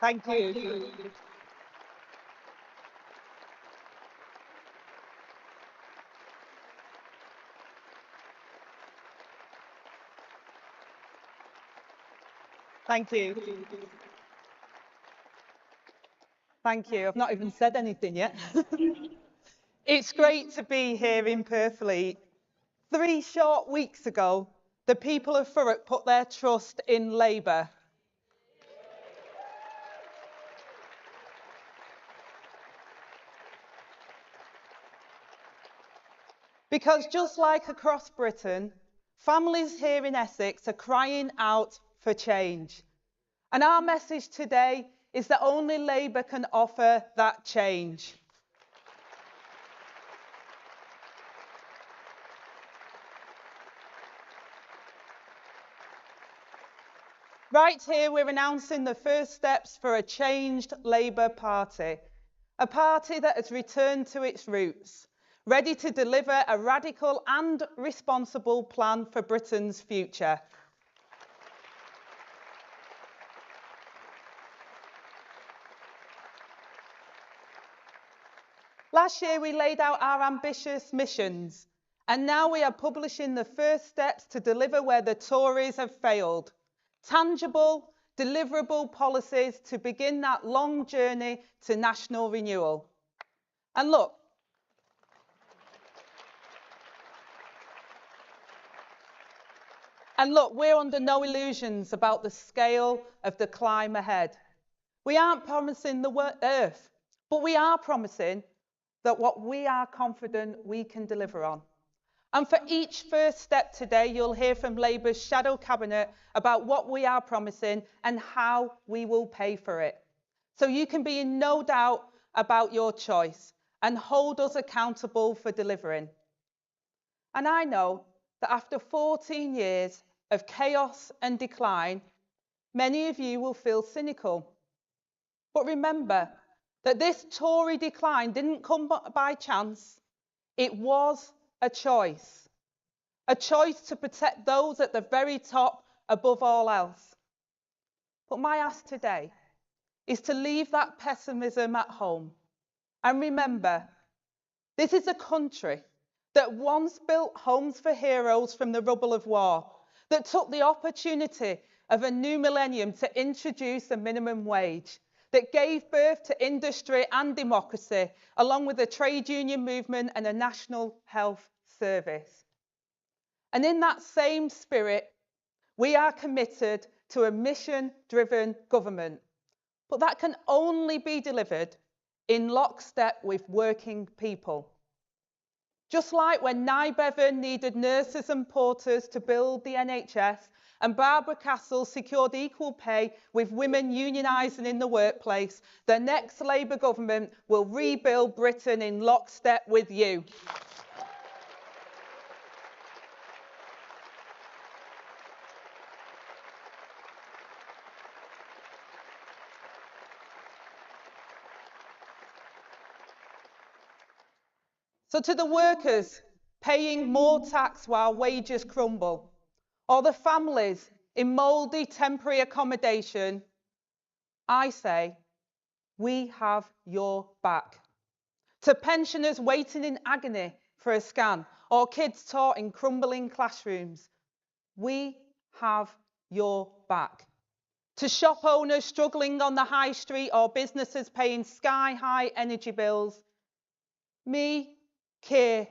Thank you. Thank you. Thank you. I've not even said anything yet. It's great to be here in Purfleet. 3 short weeks ago, the people of Thurrock put their trust in Labour. Because just like across Britain, families here in Essex are crying out for change. And our message today is that only Labour can offer that change. Right here, we're announcing the first steps for a changed Labour Party, a party that has returned to its roots, ready to deliver a radical and responsible plan for Britain's future. Last year, we laid out our ambitious missions, and now we are publishing the first steps to deliver where the Tories have failed. Tangible, deliverable policies to begin that long journey to national renewal. And look, we're under no illusions about the scale of the climb ahead. We aren't promising the earth, but we are promising that what we are confident we can deliver on. And for each first step today, you'll hear from Labour's shadow cabinet about what we are promising and how we will pay for it. So you can be in no doubt about your choice and hold us accountable for delivering. And I know that after 14 years of chaos and decline, many of you will feel cynical. But remember that this Tory decline didn't come by chance. It was a choice to protect those at the very top above all else. But my ask today is to leave that pessimism at home and remember, this is a country that once built homes for heroes from the rubble of war, that took the opportunity of a new millennium to introduce a minimum wage, that gave birth to industry and democracy, along with a trade union movement and a national health service. And in that same spirit, we are committed to a mission-driven government. But that can only be delivered in lockstep with working people. Just like when Nye Bevan needed nurses and porters to build the NHS, and Barbara Castle secured equal pay with women unionising in the workplace, the next Labour government will rebuild Britain in lockstep with you. So to the workers paying more tax while wages crumble, or the families in mouldy temporary accommodation, I say, we have your back. To pensioners waiting in agony for a scan, or kids taught in crumbling classrooms, we have your back. To shop owners struggling on the high street, or businesses paying sky-high energy bills, me, Keir,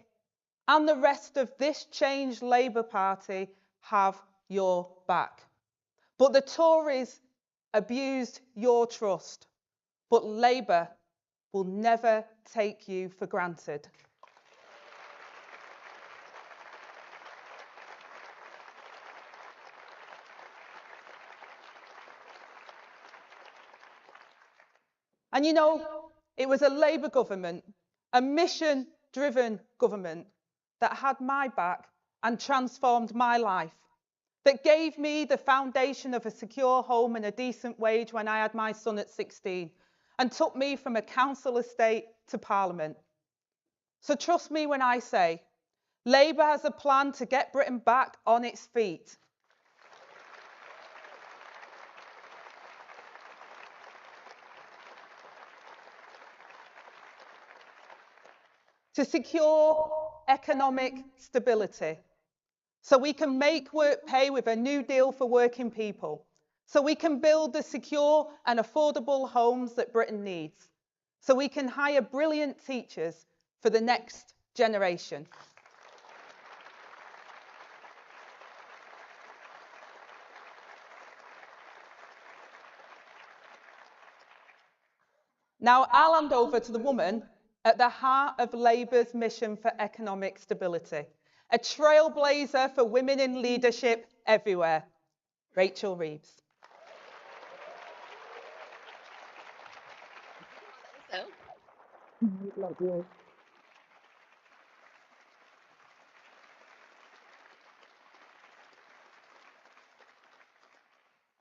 and the rest of this changed Labour Party have your back. But the Tories abused your trust, but Labour will never take you for granted. And you know, it was a Labour government, a mission-driven government, that had my back and transformed my life, that gave me the foundation of a secure home and a decent wage when I had my son at 16, and took me from a council estate to Parliament. So trust me when I say, Labour has a plan to get Britain back on its feet. to secure economic stability, so we can make work pay with a new deal for working people, so we can build the secure and affordable homes that Britain needs, so we can hire brilliant teachers for the next generation. Now, I'll hand over to the woman at the heart of Labour's mission for economic stability, a trailblazer for women in leadership everywhere, Rachel Reeves.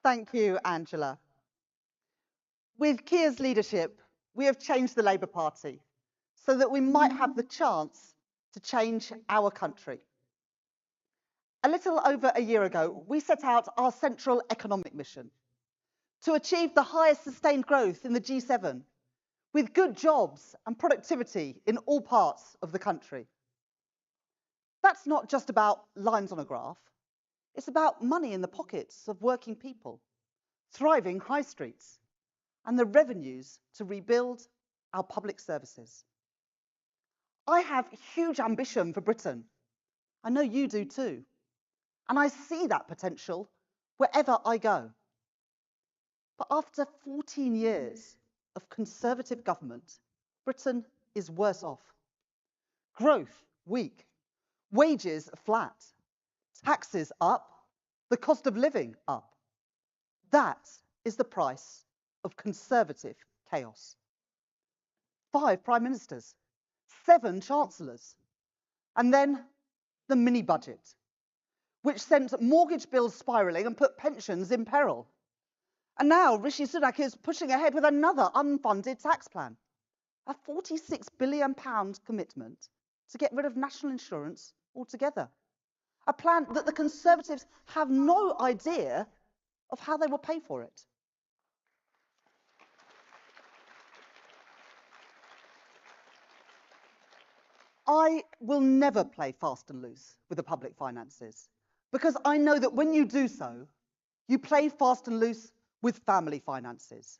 Thank you, Angela. With Keir's leadership, we have changed the Labour Party so that we might have the chance to change our country. A little over a year ago, we set out our central economic mission to achieve the highest sustained growth in the G7, with good jobs and productivity in all parts of the country. That's not just about lines on a graph. It's about money in the pockets of working people, thriving high streets, and the revenues to rebuild our public services. I have huge ambition for Britain. I know you do too. And I see that potential wherever I go. But after 14 years of Conservative government, Britain is worse off. Growth weak, wages flat, taxes up, the cost of living up. That is the price of Conservative chaos. 5 prime ministers, 7 chancellors, and then the mini budget, which sent mortgage bills spiralling and put pensions in peril. And now Rishi Sunak is pushing ahead with another unfunded tax plan, a £46 billion commitment to get rid of national insurance altogether, a plan that the Conservatives have no idea of how they will pay for it. I will never play fast and loose with the public finances, because I know that when you do so, you play fast and loose with family finances.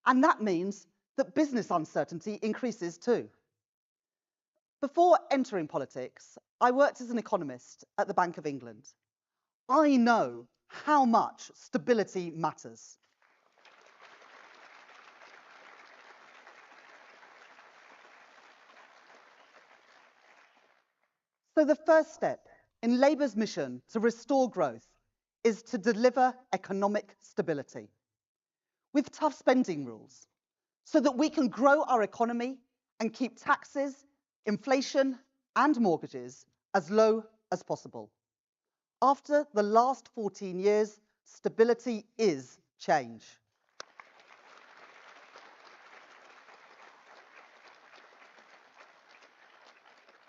And that means that business uncertainty increases too. Before entering politics, I worked as an economist at the Bank of England. I know how much stability matters. So the first step in Labour's mission to restore growth is to deliver economic stability with tough spending rules so that we can grow our economy and keep taxes, inflation, and mortgages as low as possible. After the last 14 years, stability is change.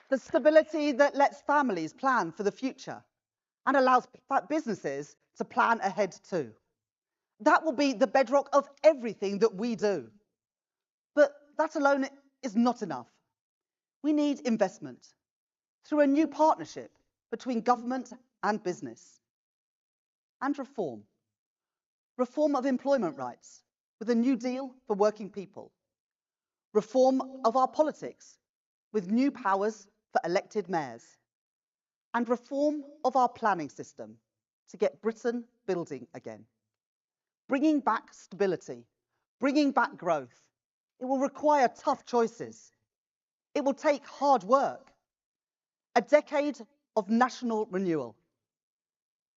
The stability that lets families plan for the future and allows businesses to plan ahead too. That will be the bedrock of everything that we do. But that alone is not enough. We need investment through a new partnership between government and business. And reform. Reform of employment rights with a new deal for working people. Reform of our politics with new powers for elected mayors. And reform of our planning system to get Britain building again. Bringing back stability, bringing back growth. It will require tough choices. It will take hard work. A decade of national renewal.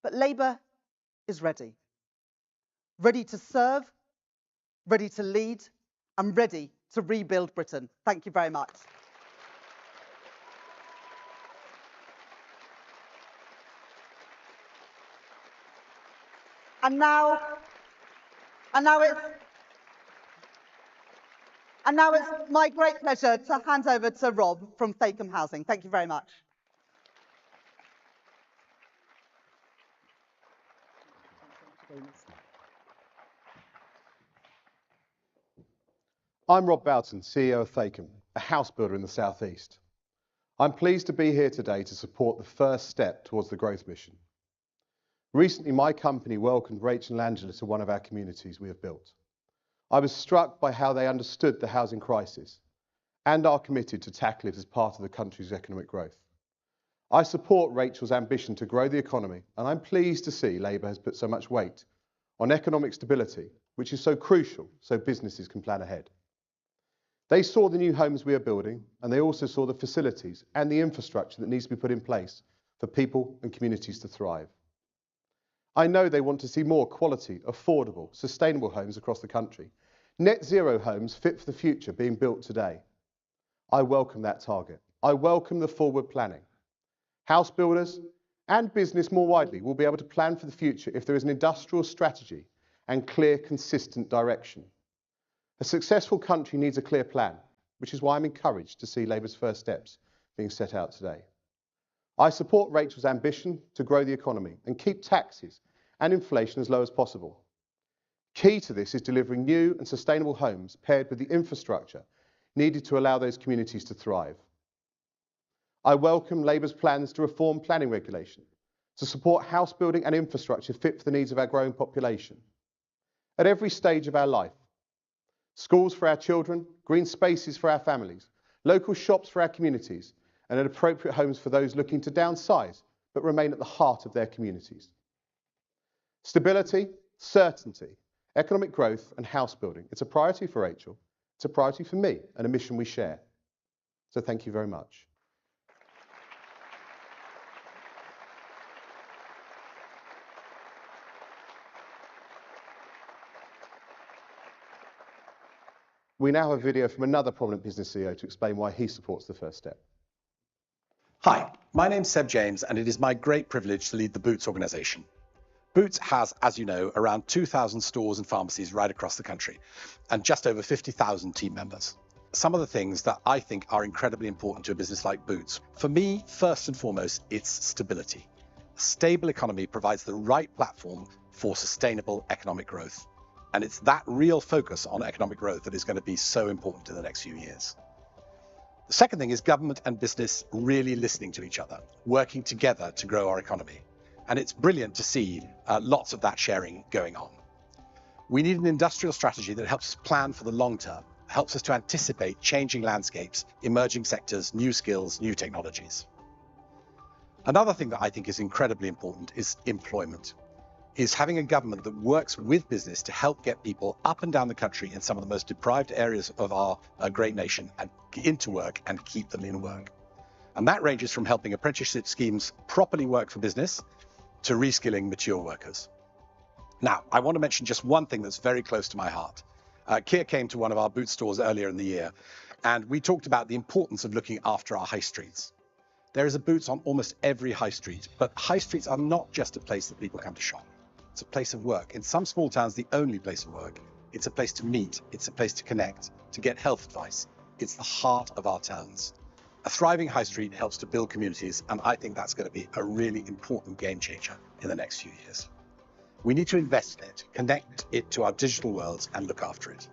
But Labour is ready. Ready to serve, ready to lead, and ready to rebuild Britain. Thank you very much. And now it's my great pleasure to hand over to Rob from Thacombe Housing. Thank you very much. I'm Rob Boughton, CEO of Thacombe. a house builder in the South East. I'm pleased to be here today to support the first step towards the growth mission. Recently, my company welcomed Rachel and Angela to one of our communities we have built. I was struck by how they understood the housing crisis and are committed to tackle it as part of the country's economic growth. I support Rachel's ambition to grow the economy, and I'm pleased to see Labour has put so much weight on economic stability, which is so crucial so businesses can plan ahead. They saw the new homes we are building, and they also saw the facilities and the infrastructure that needs to be put in place for people and communities to thrive. I know they want to see more quality, affordable, sustainable homes across the country. Net zero homes fit for the future being built today. I welcome that target. I welcome the forward planning. House builders and business more widely will be able to plan for the future if there is an industrial strategy and clear, consistent direction. A successful country needs a clear plan, which is why I'm encouraged to see Labour's first steps being set out today. I support Rachel's ambition to grow the economy and keep taxes and inflation as low as possible. Key to this is delivering new and sustainable homes paired with the infrastructure needed to allow those communities to thrive. I welcome Labour's plans to reform planning regulation, to support house building and infrastructure fit for the needs of our growing population. At every stage of our life, schools for our children, green spaces for our families, local shops for our communities, and appropriate homes for those looking to downsize but remain at the heart of their communities. Stability, certainty, economic growth and house building. It's a priority for Rachel, it's a priority for me and a mission we share. So thank you very much. We now have a video from another prominent business CEO to explain why he supports the first step. Hi, my name's Seb James, and it is my great privilege to lead the Boots organisation. Boots has, as you know, around 2,000 stores and pharmacies right across the country, and just over 50,000 team members. Some of the things that I think are incredibly important to a business like Boots. For me, first and foremost, it's stability. A stable economy provides the right platform for sustainable economic growth. And it's that real focus on economic growth that is going to be so important in the next few years. The second thing is government and business really listening to each other, working together to grow our economy. And it's brilliant to see lots of that sharing going on. We need an industrial strategy that helps us plan for the long term, helps us to anticipate changing landscapes, emerging sectors, new skills, new technologies. Another thing that I think is incredibly important is employment. Is having a government that works with business to help get people up and down the country in some of the most deprived areas of our great nation and into work and keep them in work. And that ranges from helping apprenticeship schemes properly work for business to reskilling mature workers. Now, I want to mention just one thing that's very close to my heart. Keir came to one of our Boots stores earlier in the year, and we talked about the importance of looking after our high streets. There is a Boots on almost every high street, but high streets are not just a place that people come to shop. It's a place of work. In some small towns, the only place of work. It's a place to meet. It's a place to connect, to get health advice. It's the heart of our towns. A thriving high street helps to build communities, and I think that's going to be a really important game changer in the next few years. We need to invest in it, connect it to our digital worlds, and look after it.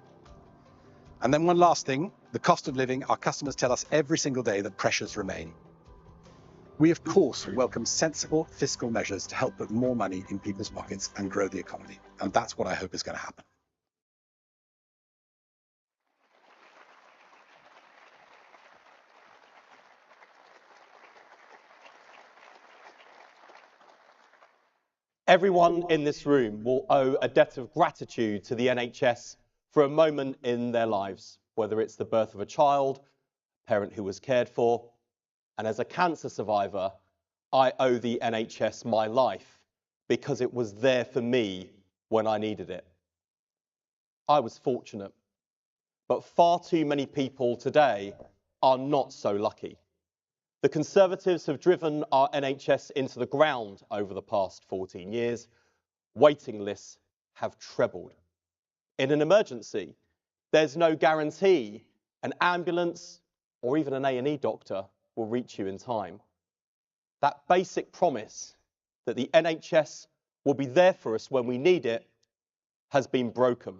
And then one last thing, the cost of living. Our customers tell us every single day that pressures remain. We, of course, welcome sensible fiscal measures to help put more money in people's pockets and grow the economy. And that's what I hope is going to happen. Everyone in this room will owe a debt of gratitude to the NHS for a moment in their lives, whether it's the birth of a child, a parent who was cared for, and as a cancer survivor, I owe the NHS my life because it was there for me when I needed it. I was fortunate, but far too many people today are not so lucky. The Conservatives have driven our NHS into the ground over the past 14 years. Waiting lists have trebled. In an emergency, there's no guarantee an ambulance or even an A&E doctor will reach you in time. That basic promise that the NHS will be there for us when we need it has been broken.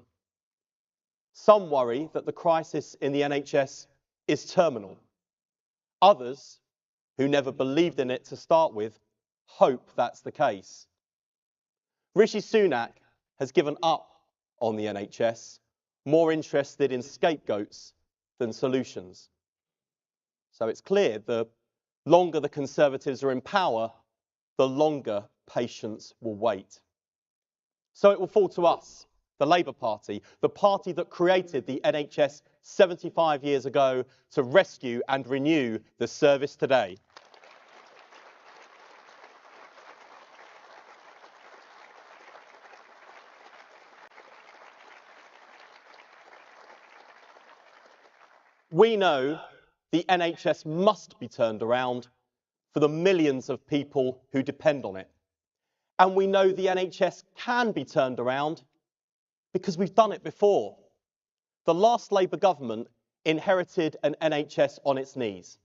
Some worry that the crisis in the NHS is terminal. Others, who never believed in it to start with, hope that's the case. Rishi Sunak has given up on the NHS, more interested in scapegoats than solutions. So it's clear the longer the Conservatives are in power, the longer patients will wait. So it will fall to us, the Labour Party, the party that created the NHS 75 years ago, to rescue and renew the service today. We know the NHS must be turned around for the millions of people who depend on it. And we know the NHS can be turned around because we've done it before. The last Labour government inherited an NHS on its knees.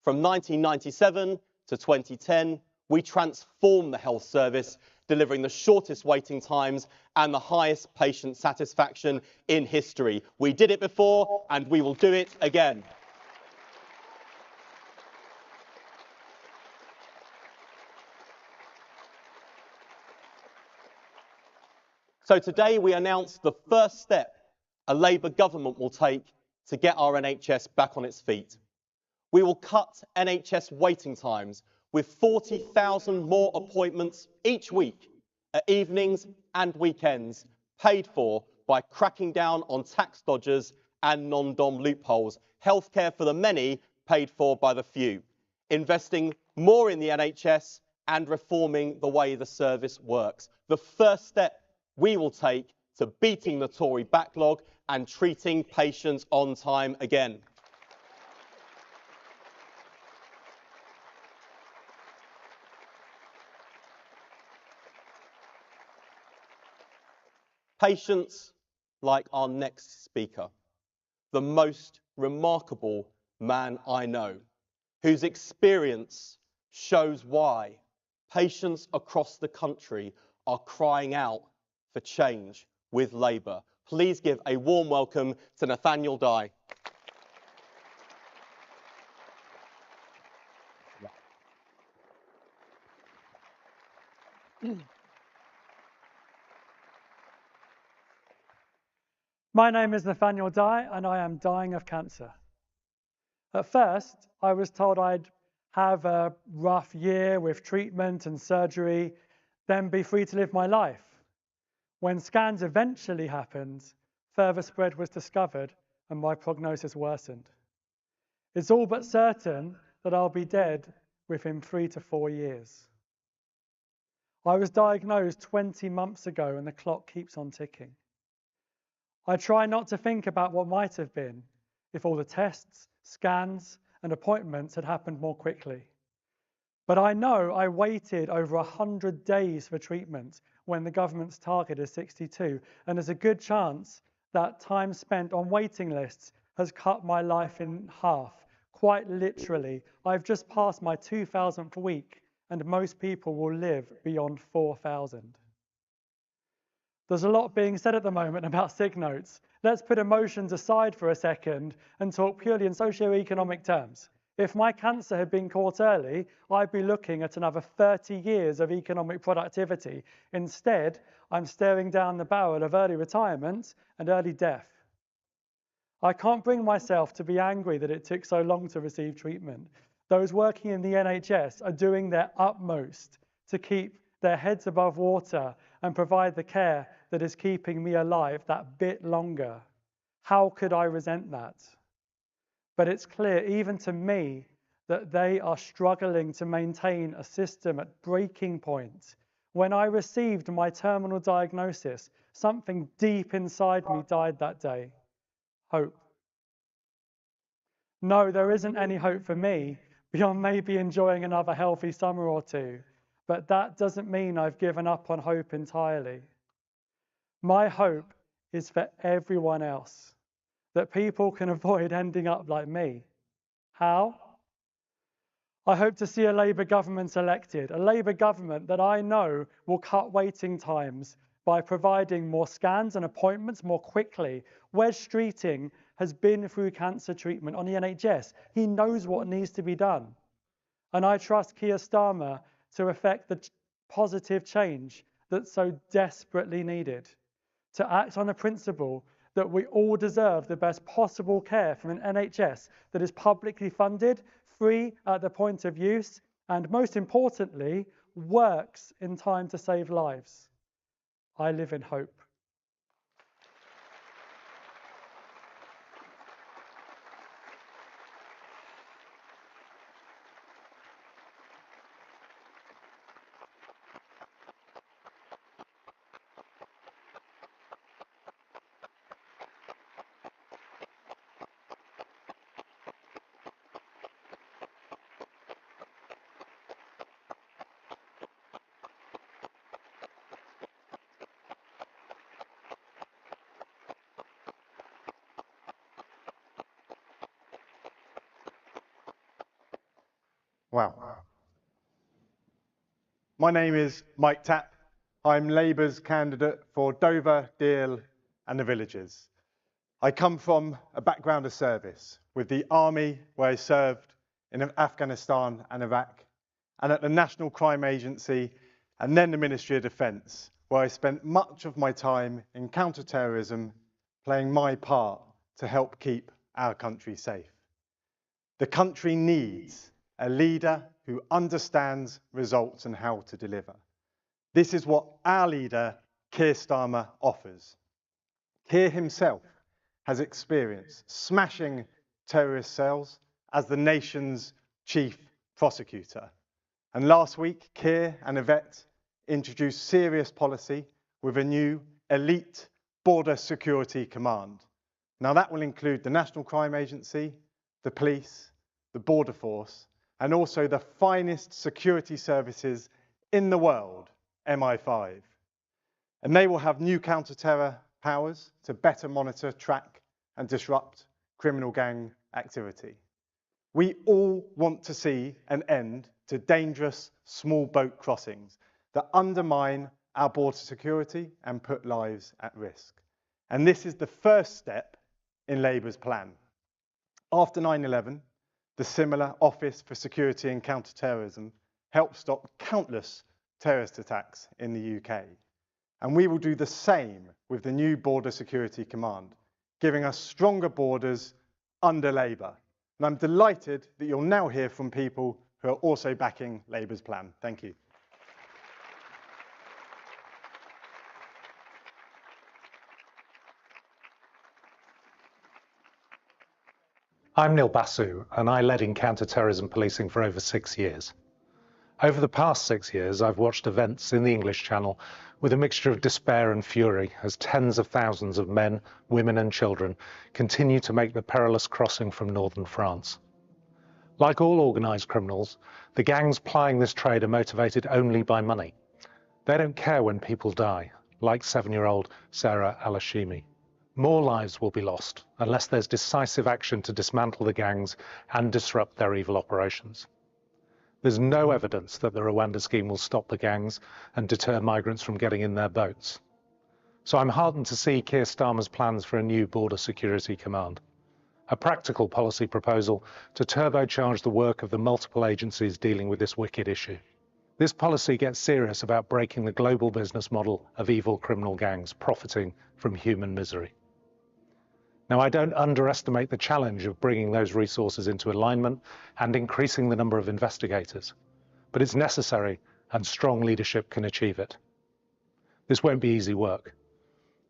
From 1997 to 2010, we transformed the health service, delivering the shortest waiting times and the highest patient satisfaction in history. We did it before and we will do it again. So today we announced the first step a Labour government will take to get our NHS back on its feet. We will cut NHS waiting times with 40,000 more appointments each week at evenings and weekends, paid for by cracking down on tax dodgers and non-dom loopholes. Healthcare for the many, paid for by the few. Investing more in the NHS and reforming the way the service works. The first step we will take to beating the Tory backlog and treating patients on time again. Patients like our next speaker, the most remarkable man I know, whose experience shows why patients across the country are crying out for change with Labour. Please give a warm welcome to Nathaniel Dye. My name is Nathaniel Dye and I am dying of cancer. At first, I was told I'd have a rough year with treatment and surgery, then be free to live my life. When scans eventually happened, further spread was discovered and my prognosis worsened. It's all but certain that I'll be dead within 3 to 4 years. I was diagnosed 20 months ago and the clock keeps on ticking. I try not to think about what might have been if all the tests, scans, and appointments had happened more quickly. But I know I waited over 100 days for treatment when the government's target is 62, and there's a good chance that time spent on waiting lists has cut my life in half. Quite literally, I've just passed my 2,000th week, and most people will live beyond 4,000. There's a lot being said at the moment about sick notes. Let's put emotions aside for a second and talk purely in socio-economic terms. If my cancer had been caught early, I'd be looking at another 30 years of economic productivity. Instead, I'm staring down the barrel of early retirement and early death. I can't bring myself to be angry that it took so long to receive treatment. Those working in the NHS are doing their utmost to keep their heads above water and provide the care that is keeping me alive that bit longer. How could I resent that? But it's clear, even to me, that they are struggling to maintain a system at breaking point. When I received my terminal diagnosis, something deep inside me died that day. Hope. No, there isn't any hope for me beyond maybe enjoying another healthy summer or two. But that doesn't mean I've given up on hope entirely. My hope is for everyone else, that people can avoid ending up like me. How? I hope to see a Labour government elected, a Labour government that I know will cut waiting times by providing more scans and appointments more quickly, wedge streeting has been through cancer treatment on the NHS. He knows what needs to be done. And I trust Keir Starmer to effect the positive change that's so desperately needed, to act on a principle that we all deserve the best possible care from an NHS that is publicly funded, free at the point of use, and most importantly, works in time to save lives. I live in hope. Wow. My name is Mike Tapp. I'm Labour's candidate for Dover, Deal and the Villages. I come from a background of service with the Army, where I served in Afghanistan and Iraq, and at the National Crime Agency and then the Ministry of Defence, where I spent much of my time in counter-terrorism, playing my part to help keep our country safe. The country needs a leader who understands results and how to deliver. This is what our leader, Keir Starmer, offers. Keir himself has experience smashing terrorist cells as the nation's chief prosecutor. And last week, Keir and Yvette introduced serious policy with a new elite border security command. Now that will include the National Crime Agency, the police, the border force, and also the finest security services in the world, MI5. And they will have new counter-terror powers to better monitor, track, and disrupt criminal gang activity. We all want to see an end to dangerous small boat crossings that undermine our border security and put lives at risk. And this is the first step in Labour's plan. After 9/11, the similar Office for Security and Counter-Terrorism helped stop countless terrorist attacks in the UK. And we will do the same with the new Border Security Command, giving us stronger borders under Labour. And I'm delighted that you'll now hear from people who are also backing Labour's plan. Thank you. I'm Neil Basu, and I led in counter-terrorism policing for over 6 years. Over the past 6 years, I've watched events in the English Channel with a mixture of despair and fury as tens of thousands of men, women and children continue to make the perilous crossing from northern France. Like all organised criminals, the gangs plying this trade are motivated only by money. They don't care when people die, like 7-year-old Sarah Al-Hashimi. More lives will be lost unless there's decisive action to dismantle the gangs and disrupt their evil operations. There's no evidence that the Rwanda scheme will stop the gangs and deter migrants from getting in their boats. So I'm heartened to see Keir Starmer's plans for a new Border Security Command, a practical policy proposal to turbocharge the work of the multiple agencies dealing with this wicked issue. This policy gets serious about breaking the global business model of evil criminal gangs profiting from human misery. Now, I don't underestimate the challenge of bringing those resources into alignment and increasing the number of investigators, but it's necessary and strong leadership can achieve it. This won't be easy work.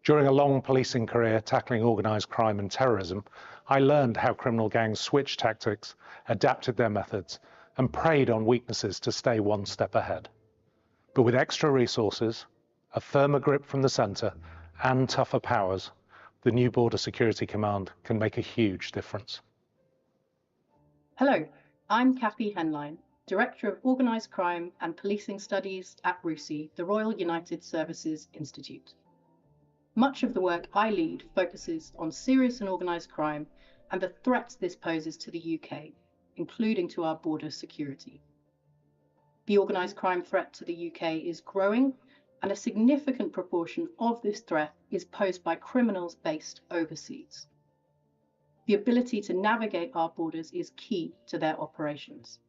During a long policing career tackling organised crime and terrorism, I learned how criminal gangs switched tactics, adapted their methods, and preyed on weaknesses to stay one step ahead. But with extra resources, a firmer grip from the centre, and tougher powers, the new Border Security Command can make a huge difference. Hello, I'm Kathy Henline, Director of Organised Crime and Policing Studies at RUSI, the Royal United Services Institute. Much of the work I lead focuses on serious and organised crime and the threats this poses to the UK, including to our border security. The organised crime threat to the UK is growing, and a significant proportion of this threat is posed by criminals based overseas. The ability to navigate our borders is key to their operations.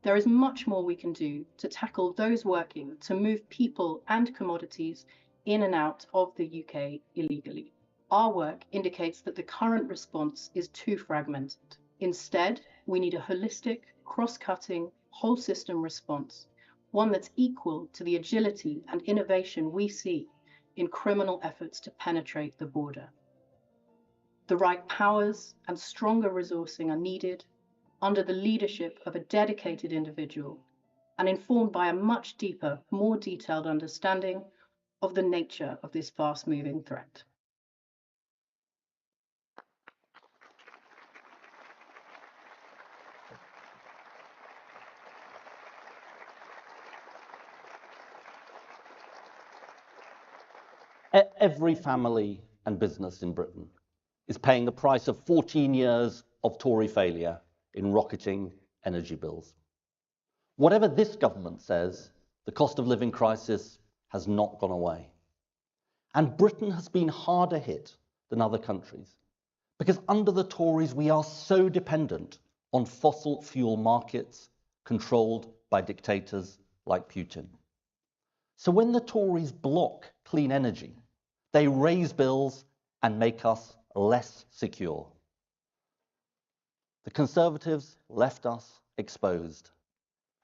There is much more we can do to tackle those working to move people and commodities in and out of the UK illegally. Our work indicates that the current response is too fragmented. Instead, we need a holistic, cross-cutting, whole system response, one that's equal to the agility and innovation we see in criminal efforts to penetrate the border. The right powers and stronger resourcing are needed under the leadership of a dedicated individual and informed by a much deeper, more detailed understanding of the nature of this fast-moving threat. Every family and business in Britain is paying the price of 14 years of Tory failure in rocketing energy bills. Whatever this government says, the cost of living crisis has not gone away. And Britain has been harder hit than other countries because under the Tories we are so dependent on fossil fuel markets controlled by dictators like Putin. So when the Tories block clean energy, they raise bills and make us less secure. The Conservatives left us exposed.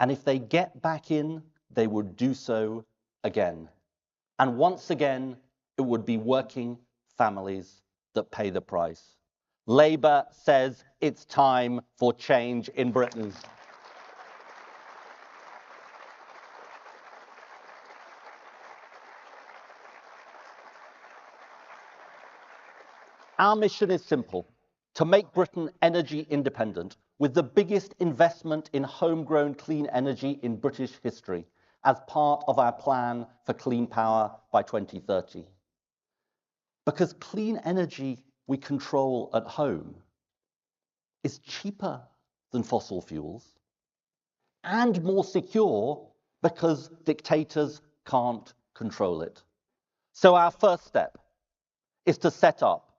And if they get back in, they would do so again. And once again, it would be working families that pay the price. Labour says it's time for change in Britain. Our mission is simple: to make Britain energy independent with the biggest investment in homegrown clean energy in British history as part of our plan for clean power by 2030. Because clean energy we control at home is cheaper than fossil fuels and more secure because dictators can't control it. So our first step is to set up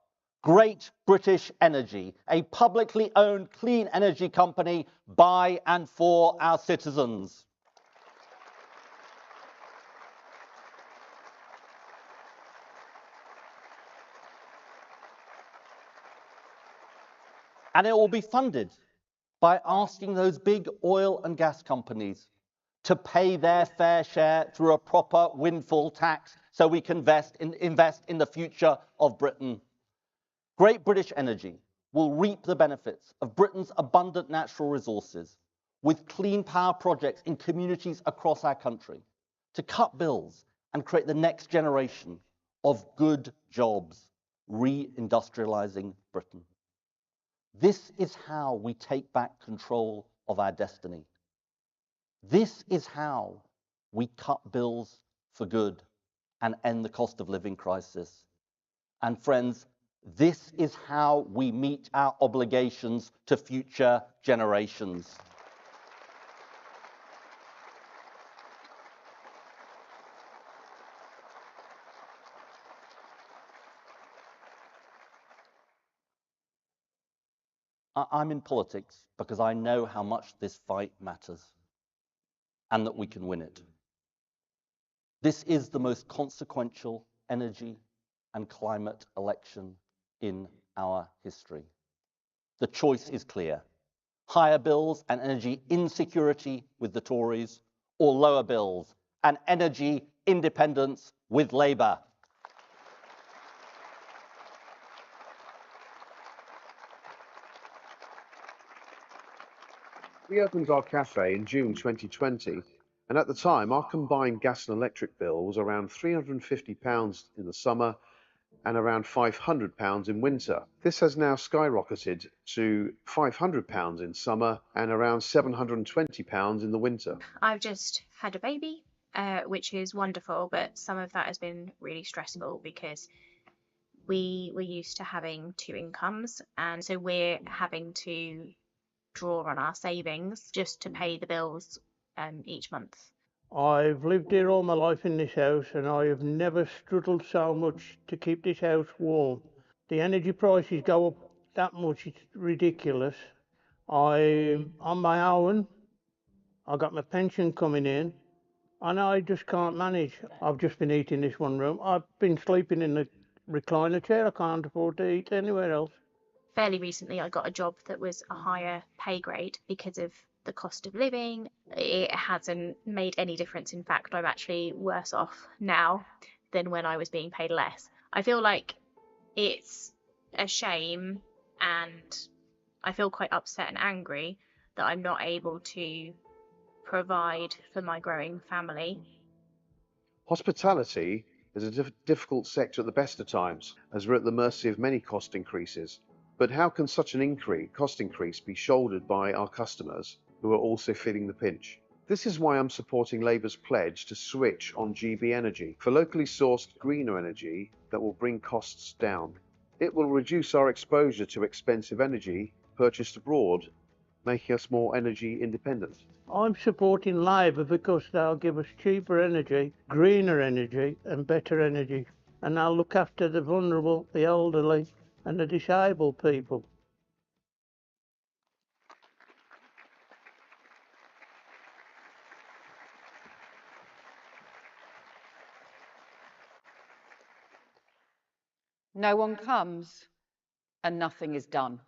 Great British Energy, a publicly owned clean energy company by and for our citizens. And it will be funded by asking those big oil and gas companies to pay their fair share through a proper windfall tax so we can invest in the future of Britain. Great British Energy will reap the benefits of Britain's abundant natural resources with clean power projects in communities across our country to cut bills and create the next generation of good jobs, re-industrialising Britain. This is how we take back control of our destiny. This is how we cut bills for good and end the cost of living crisis. And friends, this is how we meet our obligations to future generations. I'm in politics because I know how much this fight matters and that we can win it. This is the most consequential energy and climate election in our history. The choice is clear: higher bills and energy insecurity with the Tories, or lower bills and energy independence with Labour. We opened our cafe in June 2020, and at the time our combined gas and electric bill was around £350 in the summer and around £500 in winter. This has now skyrocketed to £500 in summer and around £720 in the winter. I've just had a baby, which is wonderful, but some of that has been really stressful because we were used to having two incomes, and so we're having to draw on our savings just to pay the bills each month. I've lived here all my life in this house, and I have never struggled so much to keep this house warm. The energy prices go up that much, it's ridiculous. I'm on my own, I got my pension coming in, and I just can't manage. I've just been eating this one room. I've been sleeping in the recliner chair. I can't afford to eat anywhere else. Fairly recently, I got a job that was a higher pay grade because of the cost of living. It hasn't made any difference. In fact, I'm actually worse off now than when I was being paid less. I feel like it's a shame, and I feel quite upset and angry that I'm not able to provide for my growing family. Hospitality is a difficult sector at the best of times, as we're at the mercy of many cost increases. But how can such an cost increase be shouldered by our customers who are also feeling the pinch? This is why I'm supporting Labour's pledge to switch on GB Energy for locally sourced greener energy that will bring costs down. It will reduce our exposure to expensive energy purchased abroad, making us more energy independent. I'm supporting Labour because they'll give us cheaper energy, greener energy and better energy. And they'll look after the vulnerable, the elderly and the disabled people. No one comes and nothing is done.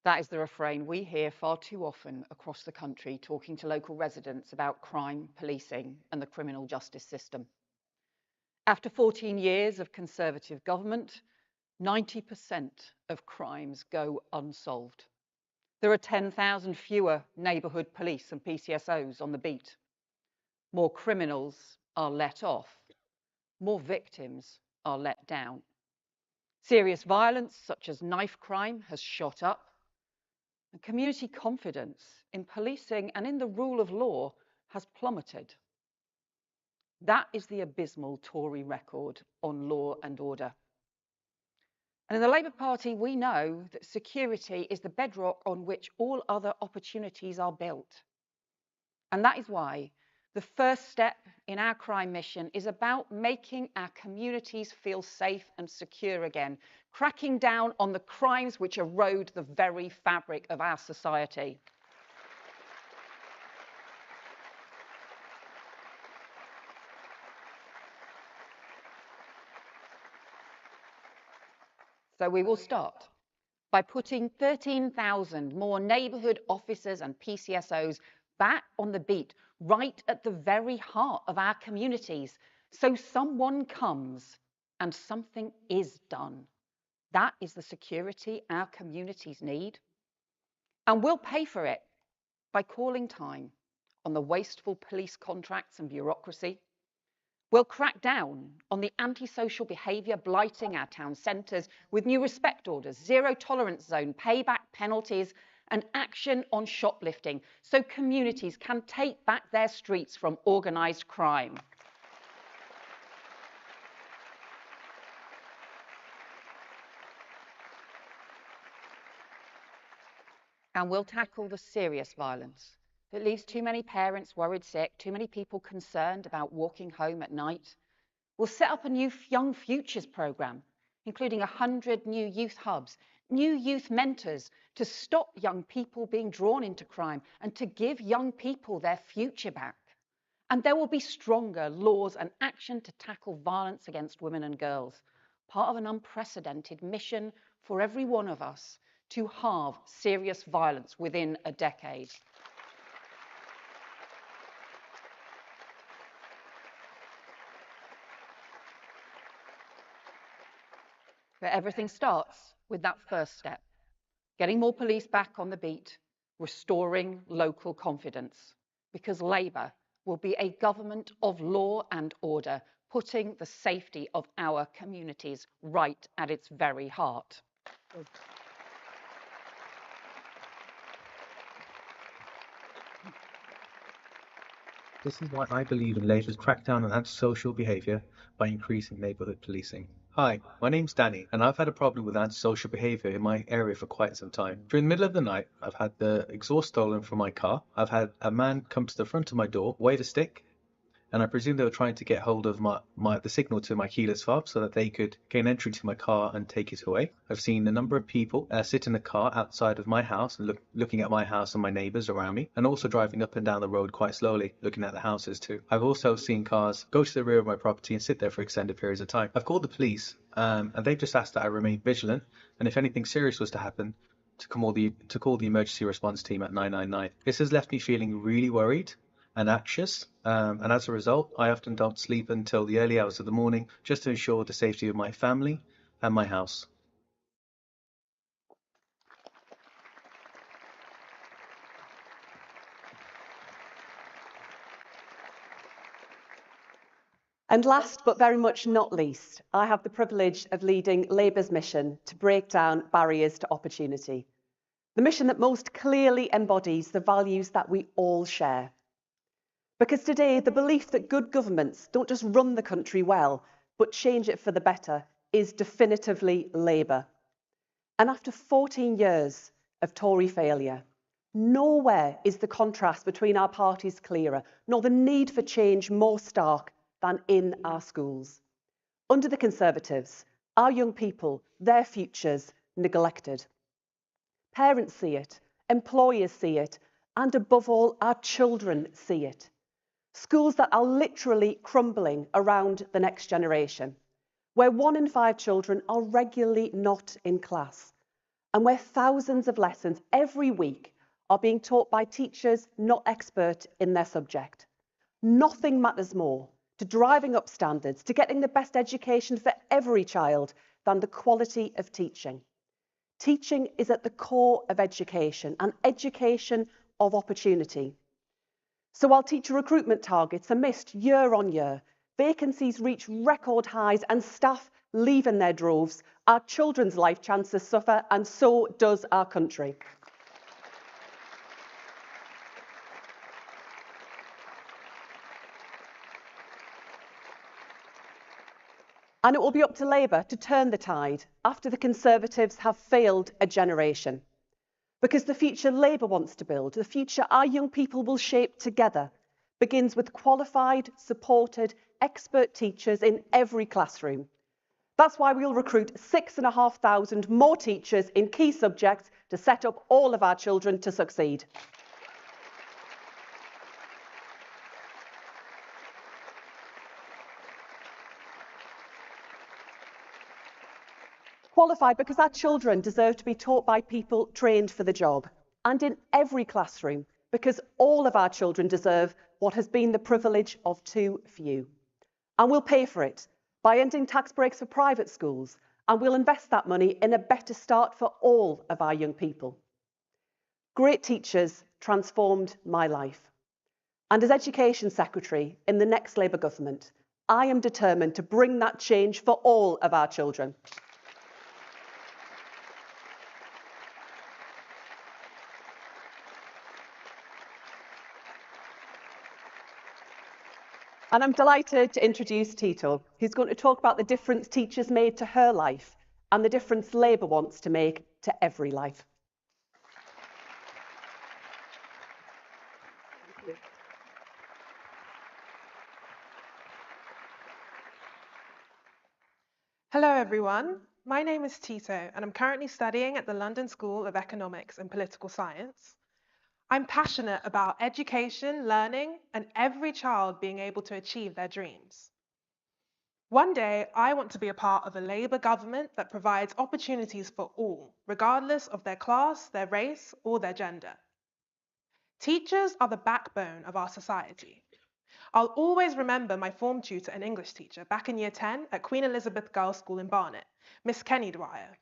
That is the refrain we hear far too often across the country talking to local residents about crime, policing and the criminal justice system. After 14 years of Conservative government, 90% of crimes go unsolved. There are 10,000 fewer neighbourhood police and PCSOs on the beat. More criminals are let off. More victims are let down. Serious violence, such as knife crime, has shot up. And community confidence in policing and in the rule of law has plummeted. That is the abysmal Tory record on law and order. And in the Labour Party, we know that security is the bedrock on which all other opportunities are built. And that is why the first step in our crime mission is about making our communities feel safe and secure again, cracking down on the crimes which erode the very fabric of our society. So we will start by putting 13,000 more neighbourhood officers and PCSOs back on the beat, right at the very heart of our communities, so someone comes and something is done. That is the security our communities need. And we'll pay for it by calling time on the wasteful police contracts and bureaucracy. We'll crack down on the antisocial behaviour blighting our town centres with new respect orders, zero tolerance zone, payback penalties and action on shoplifting so communities can take back their streets from organised crime. And we'll tackle the serious violence that leaves too many parents worried sick, too many people concerned about walking home at night. We'll set up a new Young Futures programme, including 100 new youth hubs, new youth mentors to stop young people being drawn into crime and to give young people their future back. And there will be stronger laws and action to tackle violence against women and girls, part of an unprecedented mission for every one of us to halve serious violence within a decade. But everything starts with that first step, getting more police back on the beat, restoring local confidence, because Labour will be a government of law and order, putting the safety of our communities right at its very heart. This is why I believe in Labour's crackdown on antisocial behaviour by increasing neighbourhood policing. Hi, my name's Danny, and I've had a problem with antisocial behaviour in my area for quite some time. During the middle of the night, I've had the exhaust stolen from my car. I've had a man come to the front of my door, wave a stick, and I presume they were trying to get hold of the signal to my keyless fob so that they could gain entry to my car and take it away. I've seen a number of people sit in the car outside of my house and looking at my house and my neighbours around me, and also driving up and down the road quite slowly, looking at the houses too. I've also seen cars go to the rear of my property and sit there for extended periods of time. I've called the police, and they've just asked that I remain vigilant, and if anything serious was to happen, to call the emergency response team at 999. This has left me feeling really worried and anxious, and as a result, I often don't sleep until the early hours of the morning just to ensure the safety of my family and my house. And last but very much not least, I have the privilege of leading Labour's mission to break down barriers to opportunity. The mission that most clearly embodies the values that we all share. Because today, the belief that good governments don't just run the country well, but change it for the better, is definitively Labour. And after 14 years of Tory failure, nowhere is the contrast between our parties clearer, nor the need for change more stark than in our schools. Under the Conservatives, our young people, their futures neglected. Parents see it, employers see it, and above all, our children see it. Schools that are literally crumbling around the next generation, where 1 in 5 children are regularly not in class, and where thousands of lessons every week are being taught by teachers not expert in their subject. Nothing matters more to driving up standards, to getting the best education for every child, than the quality of teaching. Teaching is at the core of education, and education of opportunity. So while teacher recruitment targets are missed year on year, vacancies reach record highs and staff leave in their droves, our children's life chances suffer, and so does our country. And it will be up to Labour to turn the tide after the Conservatives have failed a generation. Because the future Labour wants to build, the future our young people will shape together, begins with qualified, supported, expert teachers in every classroom. That's why we'll recruit 6,500 more teachers in key subjects to set up all of our children to succeed. Qualified because our children deserve to be taught by people trained for the job, and in every classroom, because all of our children deserve what has been the privilege of too few. And we'll pay for it by ending tax breaks for private schools, and we'll invest that money in a better start for all of our young people. Great teachers transformed my life. And as Education Secretary in the next Labour government, I am determined to bring that change for all of our children. And I'm delighted to introduce Tito, who's going to talk about the difference teachers made to her life and the difference Labour wants to make to every life. Hello everyone, my name is Tito and I'm currently studying at the London School of Economics and Political Science. I'm passionate about education, learning, and every child being able to achieve their dreams. One day, I want to be a part of a Labour government that provides opportunities for all, regardless of their class, their race, or their gender. Teachers are the backbone of our society. I'll always remember my form tutor and English teacher back in Year 10 at Queen Elizabeth Girls' School in Barnet, Miss Kenny Dwyer.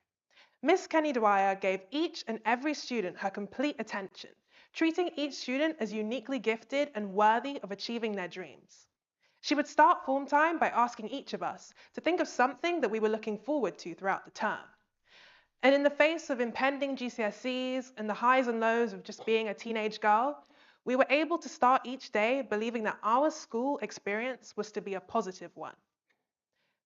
Miss Kenny Dwyer gave each and every student her complete attention, treating each student as uniquely gifted and worthy of achieving their dreams. She would start form time by asking each of us to think of something that we were looking forward to throughout the term. And in the face of impending GCSEs and the highs and lows of just being a teenage girl, we were able to start each day believing that our school experience was to be a positive one.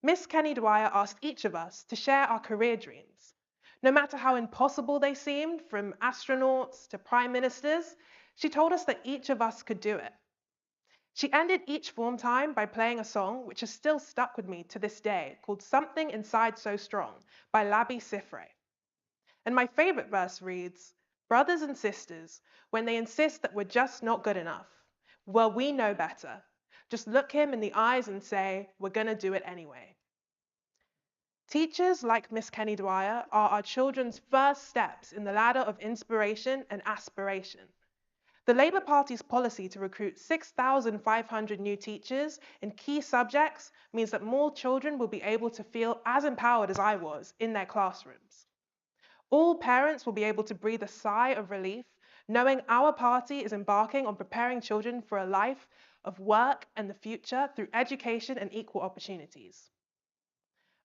Miss Kenny Dwyer asked each of us to share our career dreams. No matter how impossible they seemed, from astronauts to prime ministers, she told us that each of us could do it. She ended each form time by playing a song which has still stuck with me to this day, called Something Inside So Strong by Labi Siffre. And my favorite verse reads, "Brothers and sisters, when they insist that we're just not good enough, well, we know better. Just look him in the eyes and say, we're gonna do it anyway." Teachers like Miss Kenny Dwyer are our children's first steps in the ladder of inspiration and aspiration. The Labour Party's policy to recruit 6,500 new teachers in key subjects means that more children will be able to feel as empowered as I was in their classrooms. All parents will be able to breathe a sigh of relief knowing our party is embarking on preparing children for a life of work and the future through education and equal opportunities.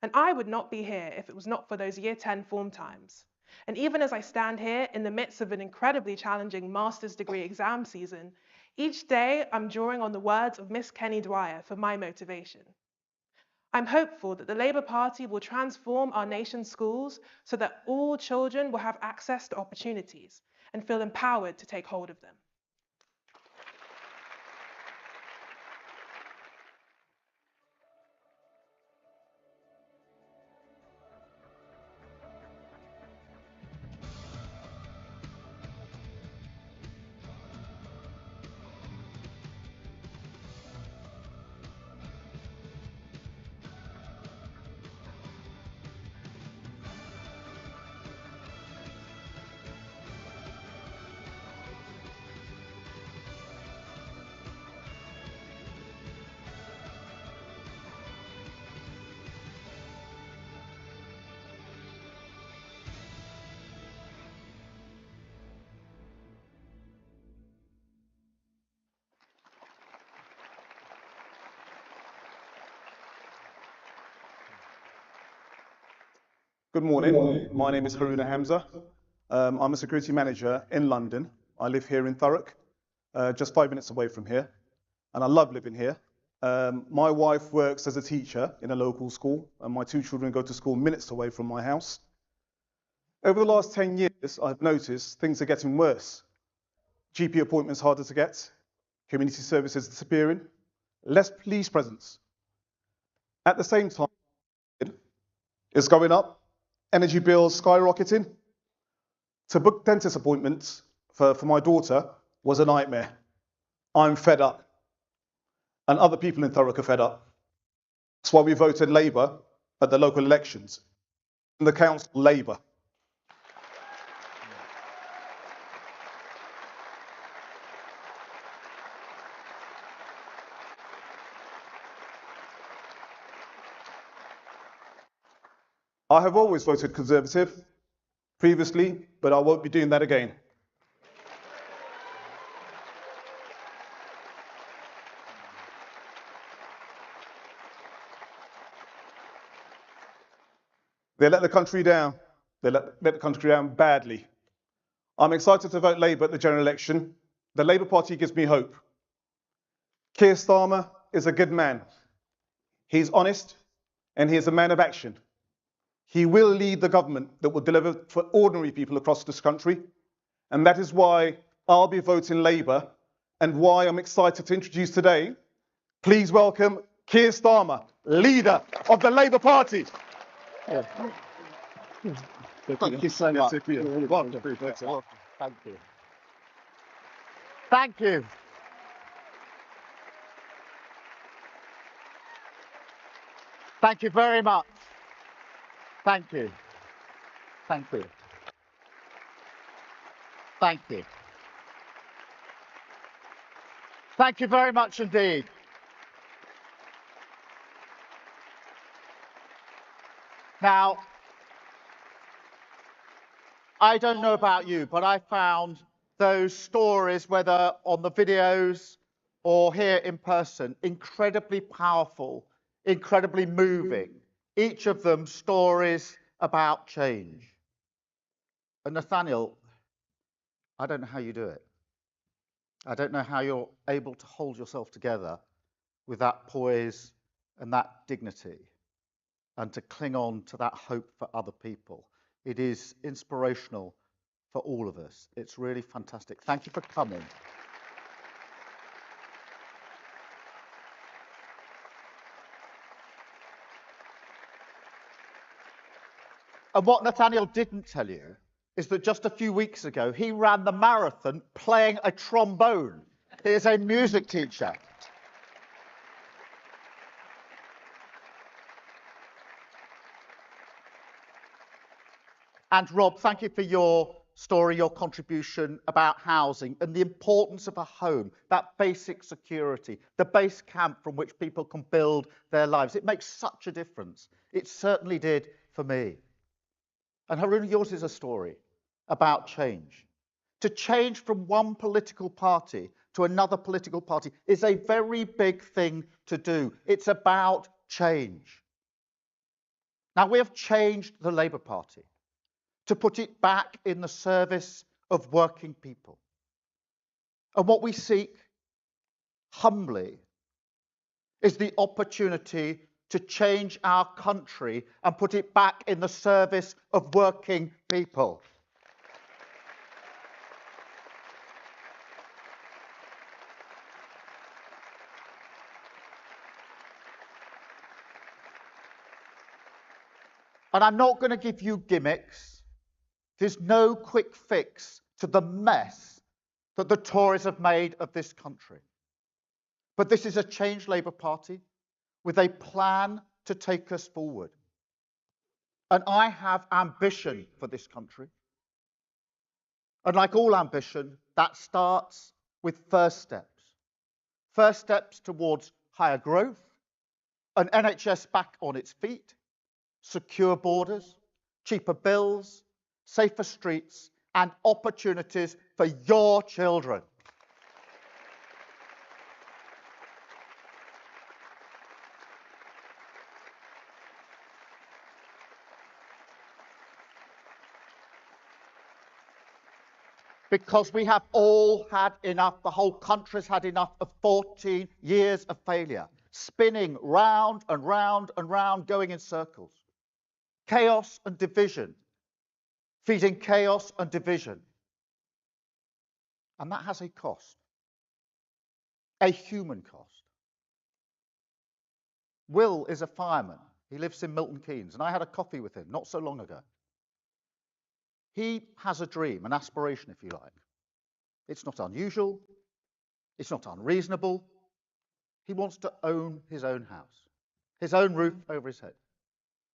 And I would not be here if it was not for those Year 10 form times. And even as I stand here in the midst of an incredibly challenging master's degree exam season, each day I'm drawing on the words of Miss Kenny Dwyer for my motivation. I'm hopeful that the Labour Party will transform our nation's schools so that all children will have access to opportunities and feel empowered to take hold of them. Good morning. My name is Haruna Hamza. I'm a security manager in London. I live here in Thurrock, just 5 minutes away from here, and I love living here. My wife works as a teacher in a local school, and my 2 children go to school minutes away from my house. Over the last 10 years, I've noticed things are getting worse. GP appointments harder to get, community services disappearing, less police presence. At the same time, it's going up, energy bills skyrocketing. To book dentist appointments for my daughter was a nightmare. I'm fed up. And other people in Thurrock are fed up. That's why we voted Labour at the local elections. In the council, Labour. I have always voted Conservative previously, but I won't be doing that again. They let the country down. They let the country down badly. I'm excited to vote Labour at the general election. The Labour Party gives me hope. Keir Starmer is a good man. He's honest and he is a man of action. He will lead the government that will deliver for ordinary people across this country. And that is why I'll be voting Labour and why I'm excited to introduce today, please welcome Keir Starmer, leader of the Labour Party. Thank you so much. Thank you. Thank you. Thank you. Thank you very much. Thank you. Thank you. Thank you. Thank you very much indeed. Now, I don't know about you, but I found those stories, whether on the videos or here in person, incredibly powerful, incredibly moving. Each of them stories about change. And Nathaniel, I don't know how you do it. I don't know how you're able to hold yourself together with that poise and that dignity and to cling on to that hope for other people. It is inspirational for all of us. It's really fantastic. Thank you for coming. And what Nathaniel didn't tell you is that just a few weeks ago, he ran the marathon playing a trombone. He is a music teacher. And Rob, thank you for your story, your contribution about housing and the importance of a home, that basic security, the base camp from which people can build their lives. It makes such a difference. It certainly did for me. And Haruna, yours is a story about change. To change from one political party to another political party is a very big thing to do. It's about change. Now, we have changed the Labour Party to put it back in the service of working people. And what we seek, humbly, is the opportunity to change our country and put it back in the service of working people. And I'm not going to give you gimmicks. There's no quick fix to the mess that the Tories have made of this country. But this is a changed Labour Party with a plan to take us forward. And I have ambition for this country. And like all ambition, that starts with first steps. First steps towards higher growth, an NHS back on its feet, secure borders, cheaper bills, safer streets, and opportunities for your children. Because we have all had enough, the whole country's had enough of 14 years of failure, spinning round and round and round, going in circles. Chaos and division, feeding chaos and division. And that has a cost, a human cost. Will is a fireman. He lives in Milton Keynes, and I had a coffee with him not so long ago. He has a dream, an aspiration, if you like. It's not unusual. It's not unreasonable. He wants to own his own house, his own roof over his head.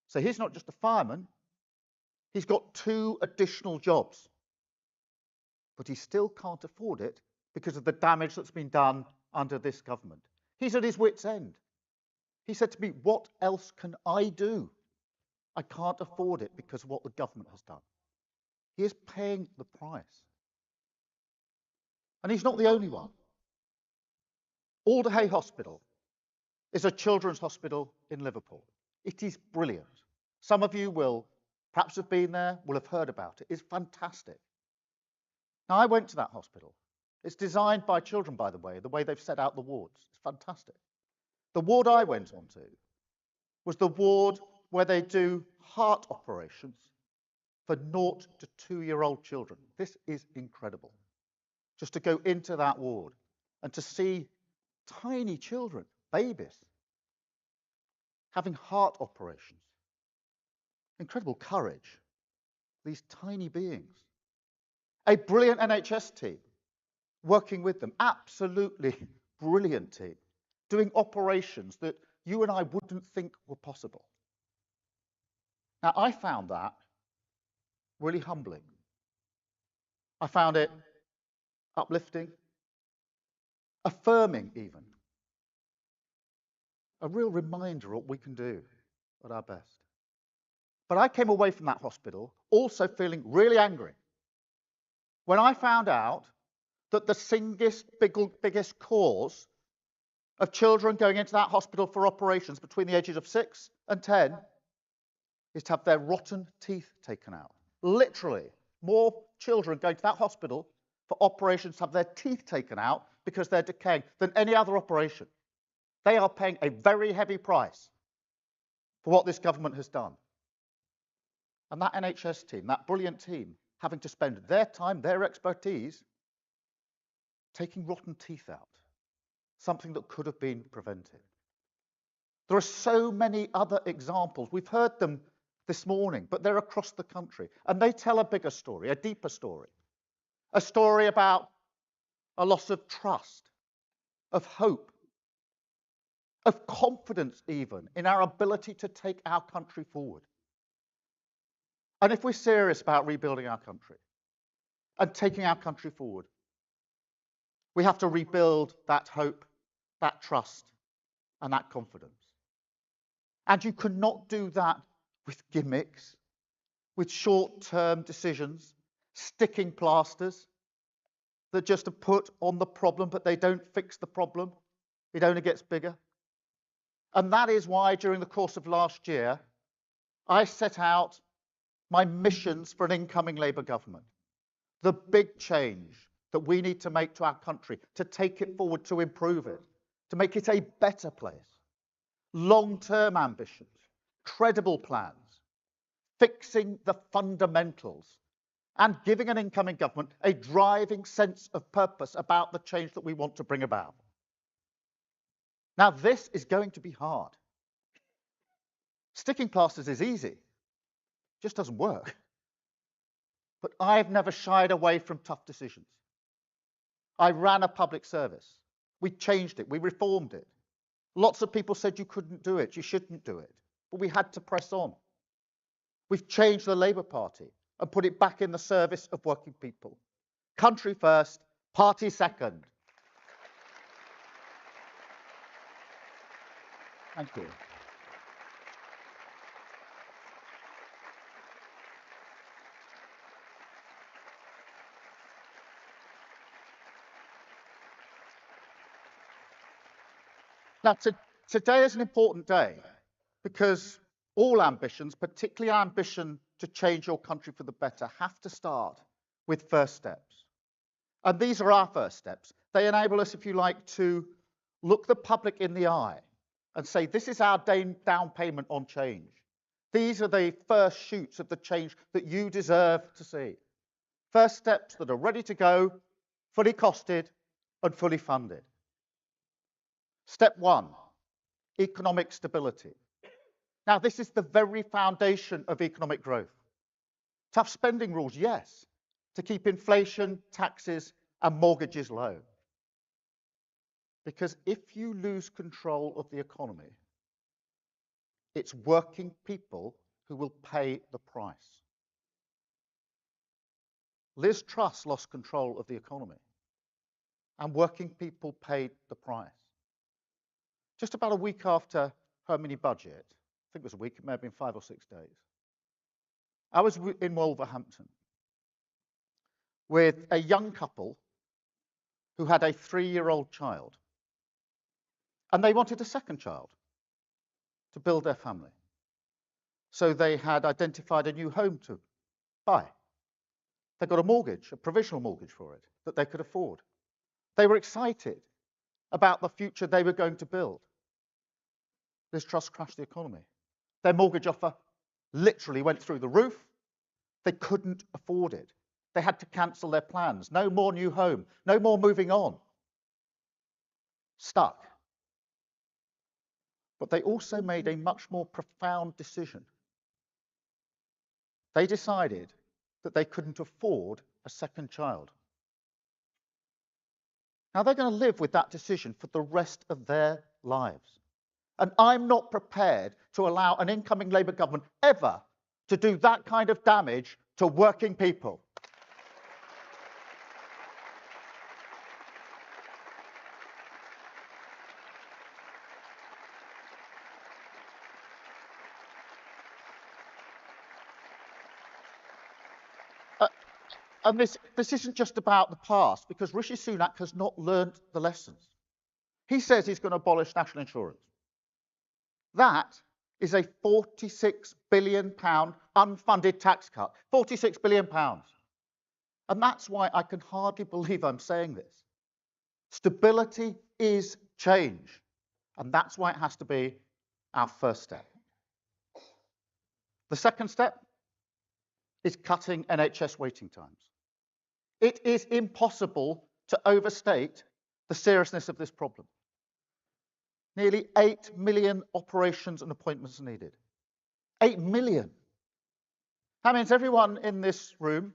So he's not just a fireman. He's got 2 additional jobs. But he still can't afford it because of the damage that's been done under this government. He's at his wit's end. He said to me, what else can I do? I can't afford it because of what the government has done. He is paying the price. And he's not the only one. Alderhay Hospital is a children's hospital in Liverpool. It is brilliant. Some of you will perhaps have been there, will have heard about it. It's fantastic. Now, I went to that hospital. It's designed by children, by the way they've set out the wards. It's fantastic. The ward I went on to was the ward where they do heart operations for 0 to 2-year-old children. This is incredible. Just to go into that ward and to see tiny children, babies, having heart operations. Incredible courage, these tiny beings. A brilliant NHS team working with them, absolutely brilliant team, doing operations that you and I wouldn't think were possible. Now, I found that really humbling. I found it uplifting, affirming even. A real reminder of what we can do at our best. But I came away from that hospital also feeling really angry when I found out that the biggest cause of children going into that hospital for operations between the ages of 6 and 10 is to have their rotten teeth taken out. Literally, more children going to that hospital for operations to have their teeth taken out because they're decaying than any other operation. They are paying a very heavy price for what this government has done. And that NHS team, that brilliant team, having to spend their time, their expertise, taking rotten teeth out, something that could have been prevented. There are so many other examples. We've heard them this morning, but they're across the country. And they tell a bigger story, a deeper story. A story about a loss of trust, of hope, of confidence even in our ability to take our country forward. And if we're serious about rebuilding our country and taking our country forward, we have to rebuild that hope, that trust, and that confidence. And you cannot do that with gimmicks, with short-term decisions, sticking plasters that just are put on the problem, but they don't fix the problem. It only gets bigger. And that is why, during the course of last year, I set out my missions for an incoming Labour government. The big change that we need to make to our country, to take it forward, to improve it, to make it a better place. Long-term ambitions, credible plans, fixing the fundamentals, and giving an incoming government a driving sense of purpose about the change that we want to bring about. Now, this is going to be hard. Sticking plasters is easy. It just doesn't work. But I've never shied away from tough decisions. I ran a public service. We changed it. We reformed it. Lots of people said you couldn't do it, you shouldn't do it. But we had to press on. We've changed the Labour Party and put it back in the service of working people. Country first, party second. Thank you. Now, today is an important day because all ambitions, particularly our ambition to change your country for the better, have to start with first steps. And these are our first steps. They enable us, if you like, to look the public in the eye and say, this is our down payment on change. These are the first shoots of the change that you deserve to see. First steps that are ready to go, fully costed and fully funded. Step one, economic stability. Now, this is the very foundation of economic growth. Tough spending rules, yes, to keep inflation, taxes, and mortgages low. Because if you lose control of the economy, it's working people who will pay the price. Liz Truss lost control of the economy, and working people paid the price. Just about a week after her mini budget, I think it was a week, it may have been 5 or 6 days, I was in Wolverhampton with a young couple who had a 3-year-old child. And they wanted a second child to build their family. So they had identified a new home to buy. They got a mortgage, a provisional mortgage for it, that they could afford. They were excited about the future they were going to build. Liz Truss crashed the economy. Their mortgage offer literally went through the roof. They couldn't afford it. They had to cancel their plans. No more new home, no more moving on. Stuck. But they also made a much more profound decision. They decided that they couldn't afford a second child. Now they're going to live with that decision for the rest of their lives. And I'm not prepared to allow an incoming Labour government ever to do that kind of damage to working people. And this isn't just about the past, because Rishi Sunak has not learned the lessons. He says he's going to abolish national insurance. That is a £46 billion unfunded tax cut. £46 billion. And that's why I can hardly believe I'm saying this. Stability is change. And that's why it has to be our first step. The second step is cutting NHS waiting times. It is impossible to overstate the seriousness of this problem. Nearly 8 million operations and appointments are needed. 8 million. That means everyone in this room,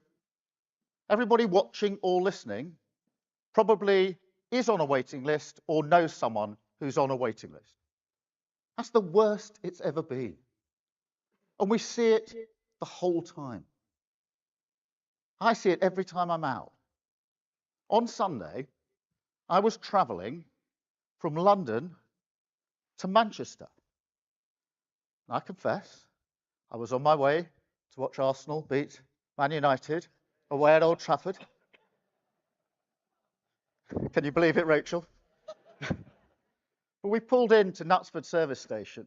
everybody watching or listening, probably is on a waiting list or knows someone who's on a waiting list. That's the worst it's ever been. And we see it the whole time. I see it every time I'm out. On Sunday, I was travelling from London to Manchester. And I confess, I was on my way to watch Arsenal beat Man United away at Old Trafford. Can you believe it, Rachel? But we pulled into Knutsford service station,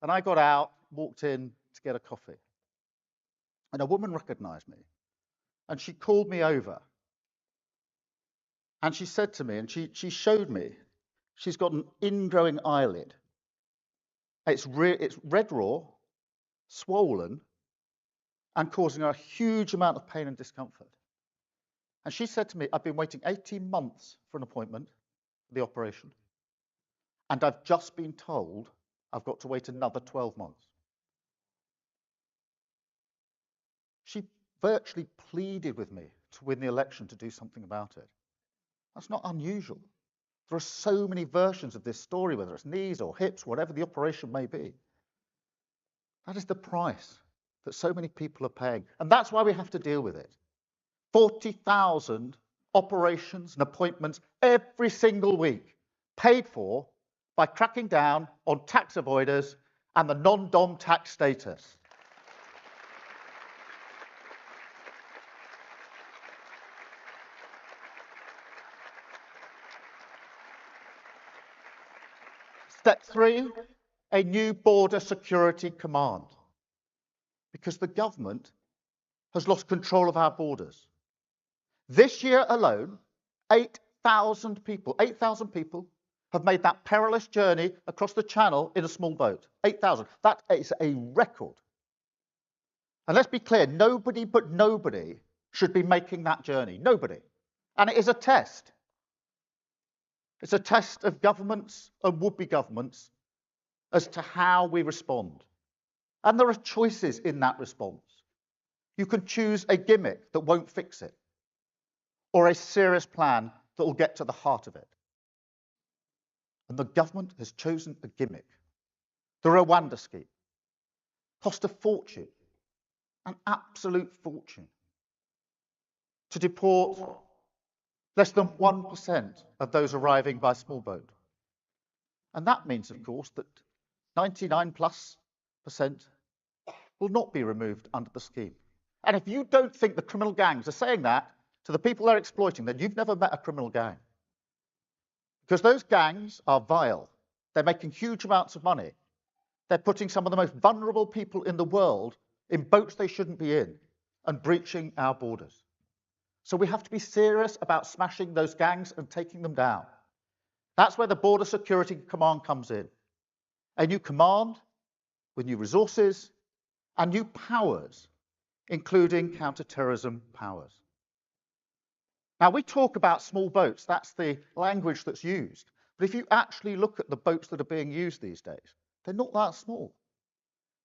and I got out, walked in to get a coffee. And a woman recognised me, and she called me over. And she said to me, and she showed me, she's got an ingrowing eyelid. It's red raw, swollen, and causing her a huge amount of pain and discomfort. And she said to me, I've been waiting 18 months for an appointment for the operation, and I've just been told I've got to wait another 12 months. She virtually pleaded with me to win the election to do something about it. That's not unusual. There are so many versions of this story, whether it's knees or hips, whatever the operation may be. That is the price that so many people are paying. And that's why we have to deal with it. 40,000 operations and appointments every single week, paid for by cracking down on tax avoiders and the non-dom tax status. Step 3, a new border security command. Because the government has lost control of our borders. This year alone, 8,000 people have made that perilous journey across the Channel in a small boat. 8,000. That is a record. And let's be clear, nobody but nobody should be making that journey. Nobody. And it is a test. It's a test of governments and would-be governments as to how we respond. And there are choices in that response. You can choose a gimmick that won't fix it, or a serious plan that will get to the heart of it. And the government has chosen a gimmick. The Rwanda scheme cost a fortune, an absolute fortune, to deport less than 1% of those arriving by small boat. And that means, of course, that 99+% will not be removed under the scheme. And if you don't think the criminal gangs are saying that to the people they're exploiting, then you've never met a criminal gang. Because those gangs are vile. They're making huge amounts of money. They're putting some of the most vulnerable people in the world in boats they shouldn't be in and breaching our borders. So we have to be serious about smashing those gangs and taking them down. That's where the Border Security Command comes in. A new command with new resources and new powers, including counter-terrorism powers. Now, we talk about small boats. That's the language that's used. But if you actually look at the boats that are being used these days, they're not that small.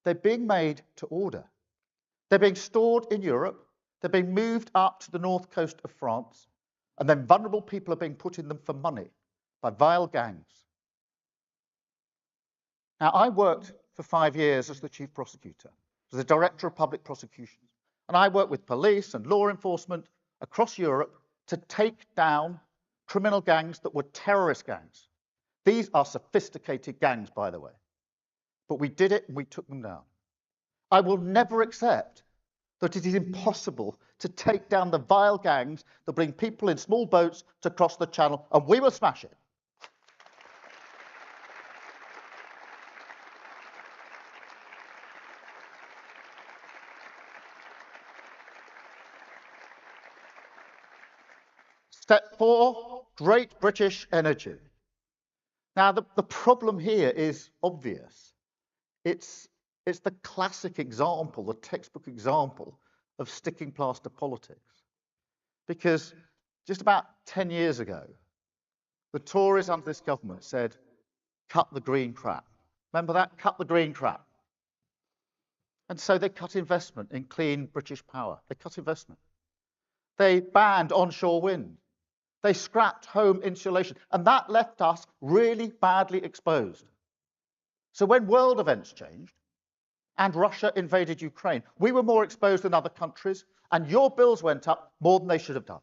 They're being made to order. They're being stored in Europe. They're being moved up to the north coast of France. And then vulnerable people are being put in them for money by vile gangs. Now, I worked for 5 years as the chief prosecutor, as the director of public prosecutions. And I worked with police and law enforcement across Europe to take down criminal gangs that were terrorist gangs. These are sophisticated gangs, by the way. But we did it and we took them down. I will never accept that it is impossible to take down the vile gangs that bring people in small boats to cross the Channel, and we will smash it. Step 4, Great British Energy. Now, the problem here is obvious. It's the classic example, the textbook example of sticking plaster politics. Because just about 10 years ago, the Tories under this government said, cut the green crap. Remember that? Cut the green crap. And so they cut investment in clean British power. They cut investment. They banned onshore wind. They scrapped home insulation. And that left us really badly exposed. So when world events changed and Russia invaded Ukraine, we were more exposed than other countries, and your bills went up more than they should have done.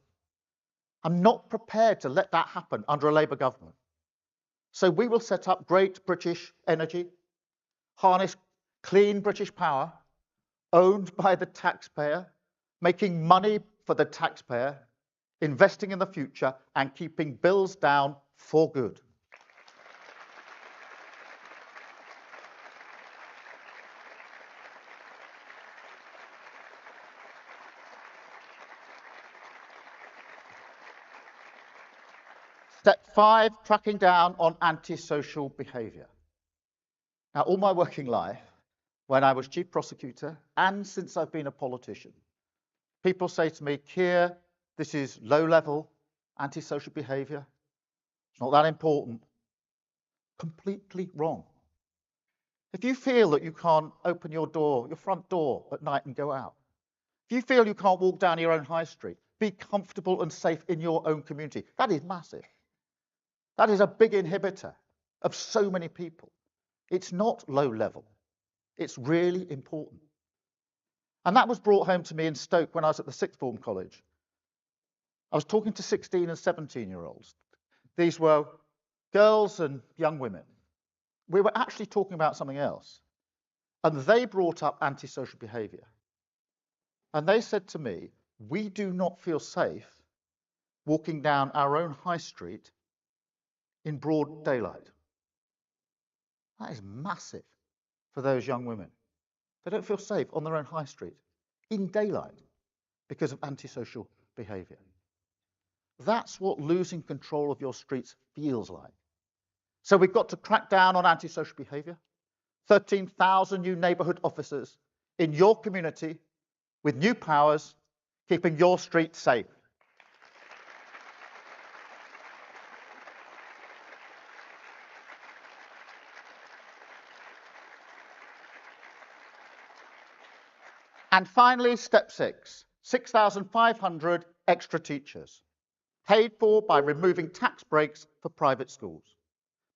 I'm not prepared to let that happen under a Labour government. So we will set up great British energy, harness clean British power, owned by the taxpayer, making money for the taxpayer, investing in the future, and keeping bills down for good. Step 5, cracking down on antisocial behaviour. Now, all my working life, when I was chief prosecutor and since I've been a politician, people say to me, Keir, this is low-level antisocial behaviour. It's not that important. Completely wrong. If you feel that you can't open your door, your front door at night and go out, if you feel you can't walk down your own high street, be comfortable and safe in your own community, that is massive. That is a big inhibitor of so many people. It's not low level. It's really important. And that was brought home to me in Stoke when I was at the sixth form college. I was talking to 16 and 17-year-olds. These were girls and young women. We were actually talking about something else. And they brought up antisocial behaviour. And they said to me, we do not feel safe walking down our own high street in broad daylight. That is massive for those young women. They don't feel safe on their own high street in daylight because of antisocial behaviour. That's what losing control of your streets feels like. So we've got to crack down on antisocial behaviour. 13,000 new neighbourhood officers in your community with new powers, keeping your streets safe. And finally, step 6, 6,500 extra teachers, paid for by removing tax breaks for private schools.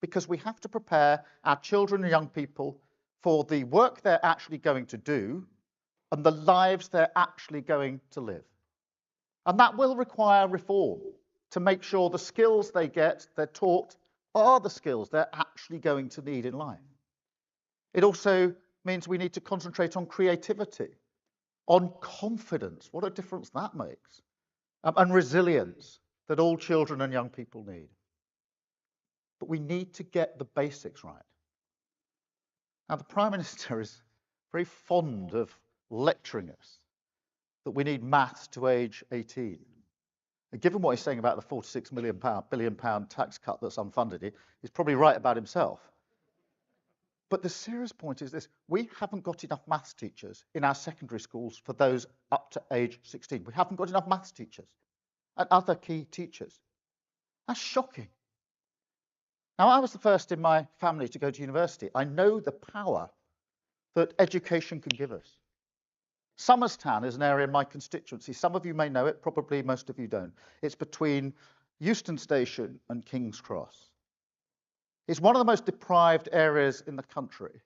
Because we have to prepare our children and young people for the work they're actually going to do and the lives they're actually going to live. And that will require reform to make sure the skills they get, they're taught, are the skills they're actually going to need in life. It also means we need to concentrate on creativity, on confidence, what a difference that makes, and resilience that all children and young people need. But we need to get the basics right. Now, the Prime Minister is very fond of lecturing us that we need maths to age 18. And given what he's saying about the £46 billion tax cut that's unfunded, he's probably right about himself. But the serious point is this: we haven't got enough maths teachers in our secondary schools for those up to age 16. We haven't got enough maths teachers and other key teachers. That's shocking. Now, I was the first in my family to go to university. I know the power that education can give us. Somerstown is an area in my constituency. Some of you may know it, probably most of you don't. It's between Euston Station and King's Cross. It's one of the most deprived areas in the country,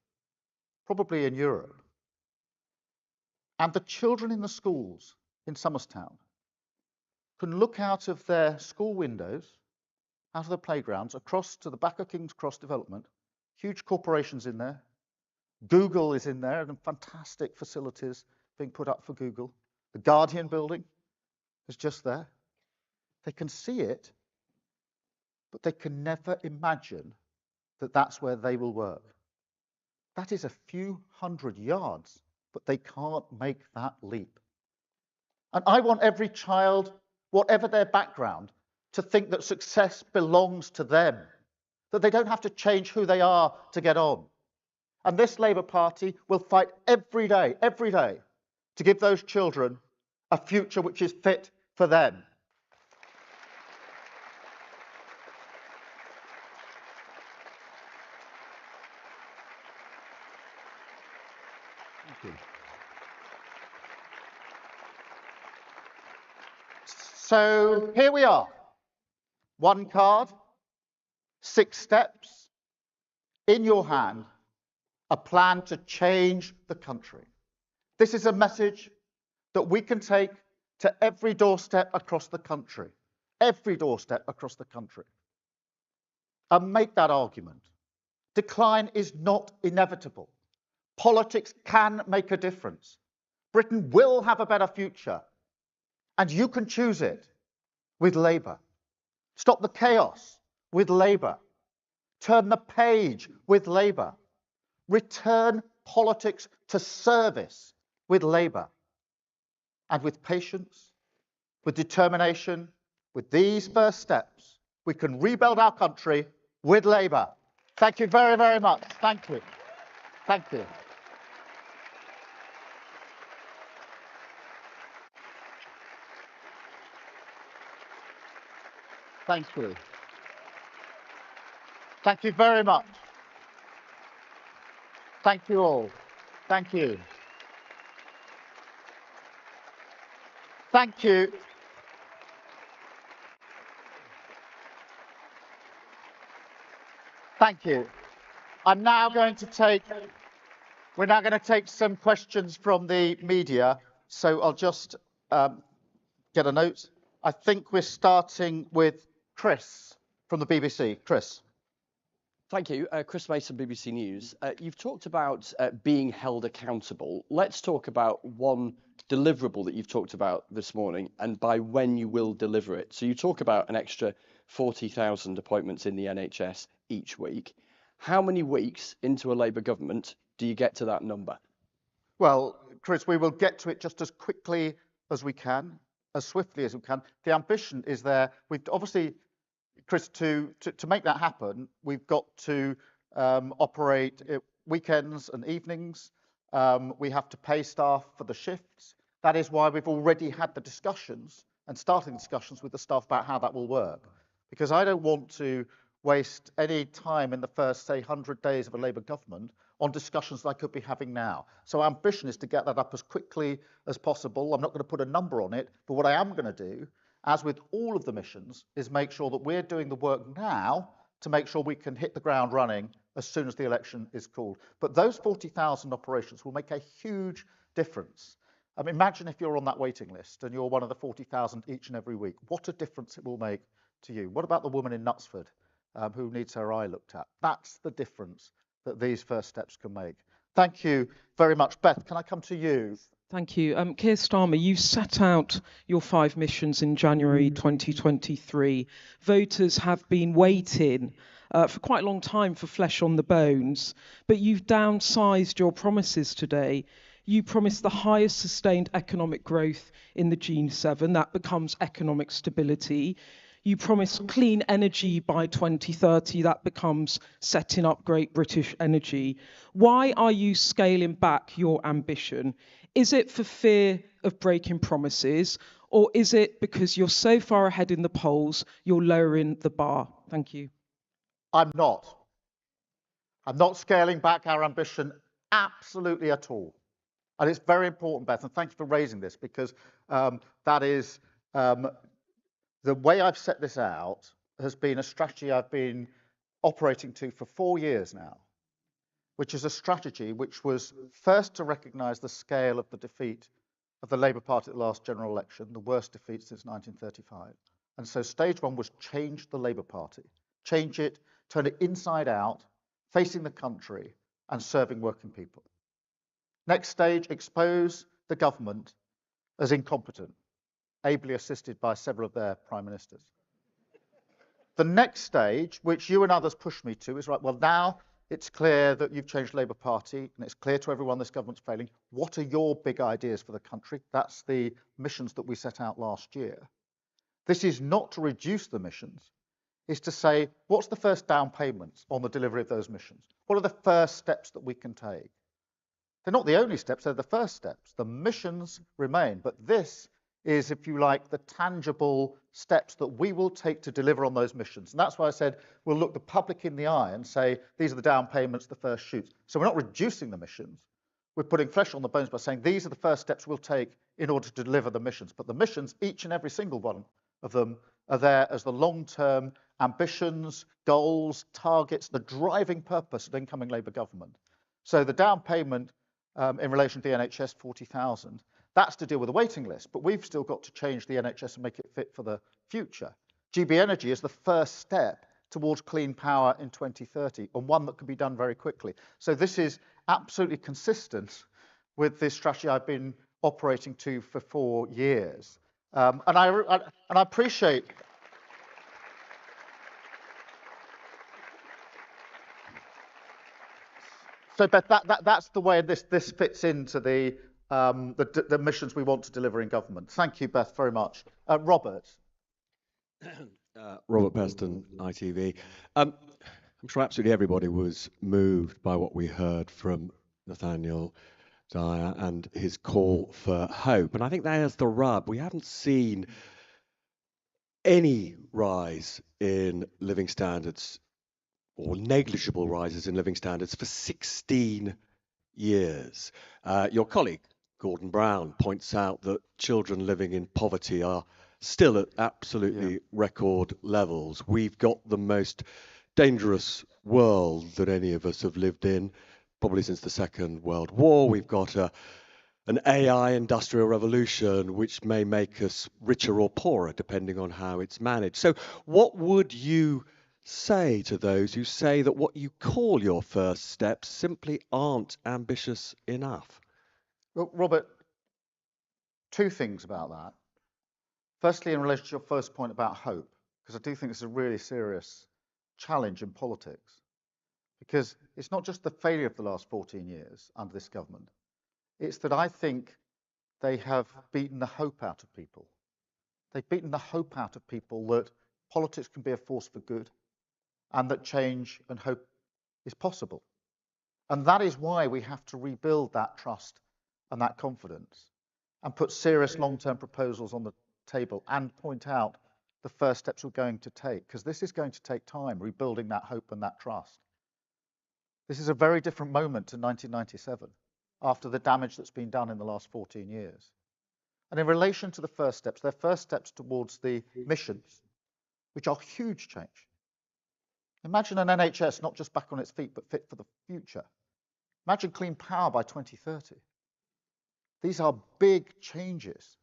probably in Europe. And the children in the schools in Somerstown can look out of their school windows, out of the playgrounds, across to the back of King's Cross development, huge corporations in there. Google is in there, and fantastic facilities being put up for Google. The Guardian building is just there. They can see it, but they can never imagine that that's where they will work. That is a few hundred yards, but they can't make that leap. And I want every child, whatever their background, to think that success belongs to them, that they don't have to change who they are to get on. And this Labour Party will fight every day, to give those children a future which is fit for them. Thank you. So here we are. One card, 6 steps, in your hand, a plan to change the country. This is a message that we can take to every doorstep across the country, and make that argument. Decline is not inevitable. Politics can make a difference. Britain will have a better future, and you can choose it with Labour. Stop the chaos with Labour. Turn the page with Labour. Return politics to service with Labour. And with patience, with determination, with these first steps, we can rebuild our country with Labour. Thank you very, very much. Thank you. Thank you. Thank you. Thank you very much. Thank you all. Thank you. Thank you. Thank you. We're now going to take some questions from the media. So I'll just get a note. I think we're starting with Chris from the BBC. Chris. Thank you. Chris Mason, BBC News. You've talked about being held accountable. Let's talk about one deliverable that you've talked about this morning and by when you will deliver it. So you talk about an extra 40,000 appointments in the NHS each week. How many weeks into a Labour government do you get to that number? Well, Chris, we will get to it just as quickly as we can, as swiftly as we can. The ambition is there. We've obviously, Chris, to make that happen, we've got to operate weekends and evenings. We have to pay staff for the shifts. That is why we've already had the discussions and starting discussions with the staff about how that will work. Because I don't want to waste any time in the first, say, 100 days of a Labour government on discussions that I could be having now. So our ambition is to get that up as quickly as possible. I'm not going to put a number on it, but what I am going to do, as with all of the missions, is make sure that we're doing the work now to make sure we can hit the ground running as soon as the election is called. But those 40,000 operations will make a huge difference. I mean, imagine if you're on that waiting list and you're one of the 40,000 each and every week. What a difference it will make to you. What about the woman in Knutsford who needs her eye looked at? That's the difference that these first steps can make. Thank you very much. Beth, can I come to you? Thank you. Keir Starmer, you set out your 5 missions in January 2023. Voters have been waiting for quite a long time for flesh on the bones, but you've downsized your promises today. You promised the highest sustained economic growth in the G7. That becomes economic stability. You promised clean energy by 2030. That becomes setting up Great British Energy. Why are you scaling back your ambition? Is it for fear of breaking promises, or is it because you're so far ahead in the polls, you're lowering the bar? Thank you. I'm not. I'm not scaling back our ambition absolutely at all. And it's very important, Beth, and thank you for raising this, because that is the way I've set this out has been a strategy I've been operating to for 4 years now, which is a strategy which was first to recognise the scale of the defeat of the Labour Party at the last general election, the worst defeat since 1935. And so stage 1 was change the Labour Party, change it, turn it inside out, facing the country and serving working people. Next stage, expose the government as incompetent, ably assisted by several of their prime ministers. The next stage, which you and others pushed me to, is right, well, now it's clear that you've changed the Labour Party, and it's clear to everyone this government's failing. What are your big ideas for the country? That's the missions that we set out last year. This is not to reduce the missions, it's to say, what's the first down payments on the delivery of those missions? What are the first steps that we can take? They're not the only steps, they're the first steps. The missions remain, but this is, if you like, the tangible steps that we will take to deliver on those missions. And that's why I said we'll look the public in the eye and say, these are the down payments, the first shoots. So we're not reducing the missions, we're putting flesh on the bones by saying these are the first steps we'll take in order to deliver the missions. But the missions, each and every single one of them, are there as the long-term ambitions, goals, targets, the driving purpose of the incoming Labour government. So the down payment in relation to the NHS, 40,000, that's to deal with the waiting list. But we've still got to change the NHS and make it fit for the future. GB Energy is the first step towards clean power in 2030, and one that can be done very quickly. So this is absolutely consistent with this strategy I've been operating to for 4 years. And I appreciate. So, Beth, that's the way this fits into the missions we want to deliver in government. Thank you, Beth, very much. Robert. Robert Peston, ITV. I'm sure absolutely everybody was moved by what we heard from Nathaniel Dyer and his call for hope. And I think there's the rub. We haven't seen any rise in living standards or negligible rises in living standards for 16 years. Your colleague, Gordon Brown, points out that children living in poverty are still at absolutely record levels. We've got the most dangerous world that any of us have lived in, probably since the Second World War. We've got an AI industrial revolution, which may make us richer or poorer, depending on how it's managed. So what would you say to those who say that what you call your first steps simply aren't ambitious enough? Well, Robert, 2 things about that. Firstly, in relation to your first point about hope, because I do think it's a really serious challenge in politics, because it's not just the failure of the last 14 years under this government, it's that I think they have beaten the hope out of people. They've beaten the hope out of people that politics can be a force for good and that change and hope is possible. And that is why we have to rebuild that trust and that confidence and put serious long-term proposals on the table and point out the first steps we're going to take, because this is going to take time, rebuilding that hope and that trust. This is a very different moment to 1997, after the damage that's been done in the last 14 years. And in relation to the first steps, they're first steps towards the missions, which are huge change. Imagine an NHS not just back on its feet, but fit for the future. Imagine clean power by 2030. These are big changes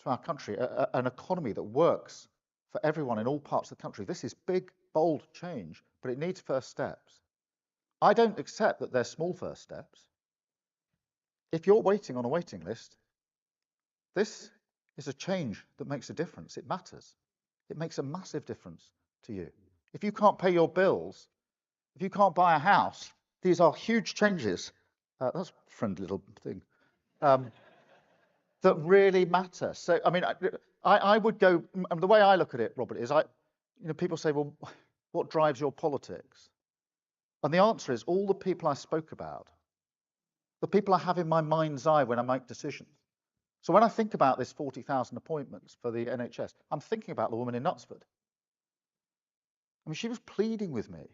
to our country, an economy that works for everyone in all parts of the country. This is big, bold change, but it needs first steps. I don't accept that they're small first steps. If you're waiting on a waiting list, this is a change that makes a difference. It matters. It makes a massive difference to you. If you can't pay your bills, if you can't buy a house, these are huge changes. That's a friendly little thing. That really matter. So, I mean, I would go, the way I look at it, Robert, is people say, well, what drives your politics? And the answer is all the people I spoke about, the people I have in my mind's eye when I make decisions. So when I think about this 40,000 appointments for the NHS, I'm thinking about the woman in Knutsford. I mean, she was pleading with me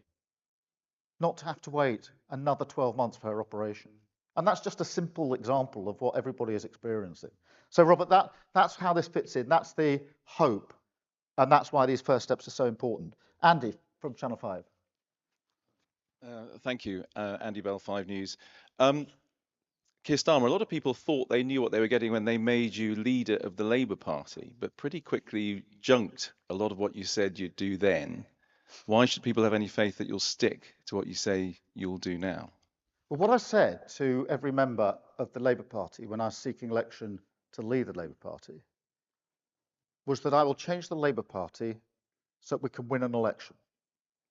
not to have to wait another 12 months for her operation. And that's just a simple example of what everybody is experiencing. So, Robert, that's how this fits in. That's the hope. And that's why these first steps are so important. Andy, from Channel 5. Thank you, Andy Bell, 5 News. Keir Starmer, a lot of people thought they knew what they were getting when they made you leader of the Labour Party, but pretty quickly you junked a lot of what you said you'd do then. Why should people have any faith that you'll stick to what you say you'll do now? Well, what I said to every member of the Labour Party when I was seeking election to lead the Labour Party was that I will change the Labour Party so that we can win an election.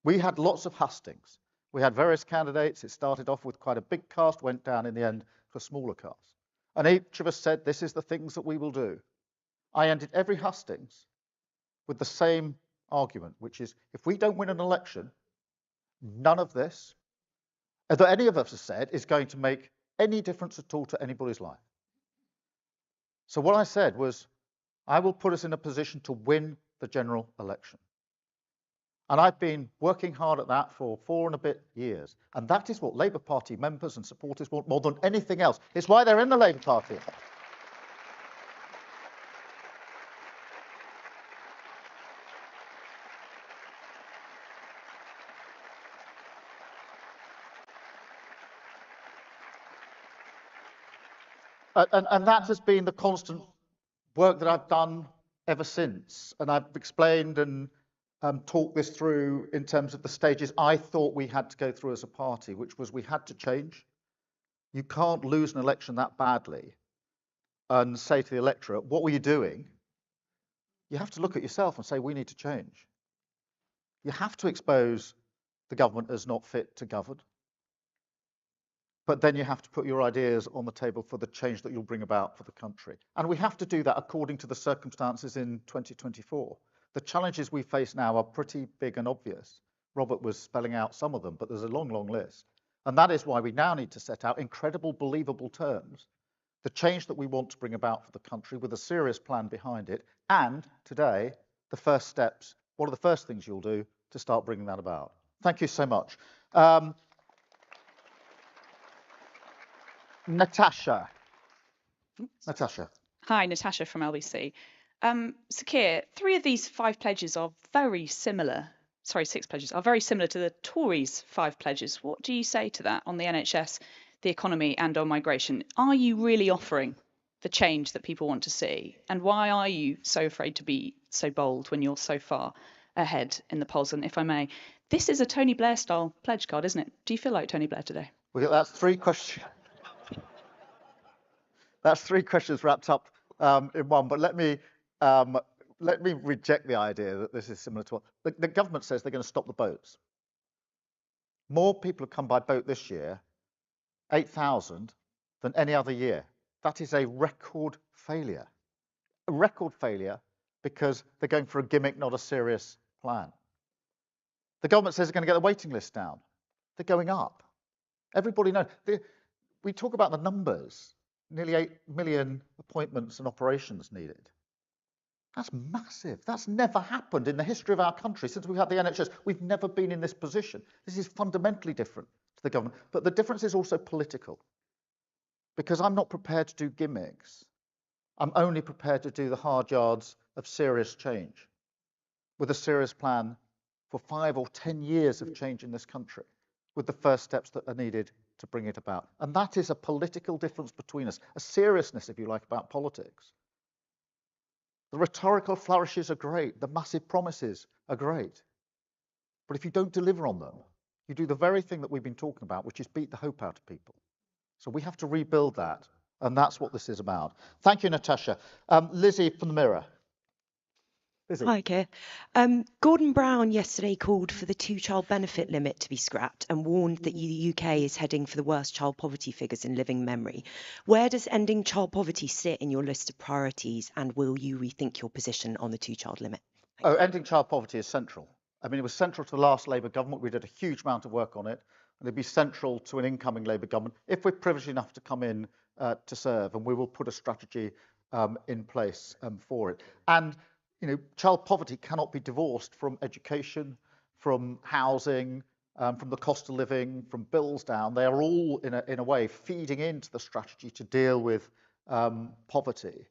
We had lots of hustings. We had various candidates. It started off with quite a big cast, went down in the end to a smaller cast. And each of us said, this is the things that we will do. I ended every hustings with the same argument, which is if we don't win an election, none of this, that any of us have said, is going to make any difference at all to anybody's life. So what I said was, I will put us in a position to win the general election. And I've been working hard at that for 4 and a bit years. And that is what Labour Party members and supporters want more than anything else. It's why they're in the Labour Party. And that has been the constant work that I've done ever since. And I've explained and talked this through in terms of the stages I thought we had to go through as a party, which was we had to change. You can't lose an election that badly and say to the electorate, what were you doing? You have to look at yourself and say, we need to change. You have to expose the government as not fit to govern. But then you have to put your ideas on the table for the change that you'll bring about for the country. And we have to do that according to the circumstances in 2024. The challenges we face now are pretty big and obvious. Robert was spelling out some of them, but there's a long, long list. And that is why we now need to set out in credible, believable terms the change that we want to bring about for the country with a serious plan behind it. And today, the first steps, what are the first things you'll do to start bringing that about? Thank you so much. Natasha. Natasha. Hi, Natasha from LBC. So Keir, 3 of these 5 pledges are very similar. Sorry, 6 pledges are very similar to the Tories' 5 pledges. What do you say to that on the NHS, the economy, and on migration? Are you really offering the change that people want to see? And why are you so afraid to be so bold when you're so far ahead in the polls? And if I may, this is a Tony Blair style pledge card, isn't it? Do you feel like Tony Blair today? Well, that's 3 questions. That's 3 questions wrapped up in one. But let me reject the idea that this is similar to what the government says they're going to stop the boats. More people have come by boat this year, 8,000, than any other year. That is a record failure. A record failure because they're going for a gimmick, not a serious plan. The government says they're going to get the waiting list down. They're going up. Everybody knows. We talk about the numbers. Nearly 8 million appointments and operations needed. That's massive. That's never happened in the history of our country since we've had the NHS. We've never been in this position. This is fundamentally different to the government. But the difference is also political. Because I'm not prepared to do gimmicks. I'm only prepared to do the hard yards of serious change with a serious plan for 5 or 10 years of change in this country, with the first steps that are needed to bring it about. And that is a political difference between us, a seriousness, if you like, about politics. The rhetorical flourishes are great. The massive promises are great. But if you don't deliver on them, you do the very thing that we've been talking about, which is beat the hope out of people. So we have to rebuild that. And that's what this is about. Thank you, Natasha. Lizzie from the Mirror. Lizzie. Hi, Keir. Gordon Brown yesterday called for the 2-child benefit limit to be scrapped and warned that the UK is heading for the worst child poverty figures in living memory. Where does ending child poverty sit in your list of priorities, and will you rethink your position on the 2-child limit? Ending child poverty is central. I mean, it was central to the last Labour government. We did a huge amount of work on it, and it'd be central to an incoming Labour government if we're privileged enough to come in to serve, and we will put a strategy in place for it. And child poverty cannot be divorced from education, from housing, from the cost of living, from bills down. They are all, in a way, feeding into the strategy to deal with poverty.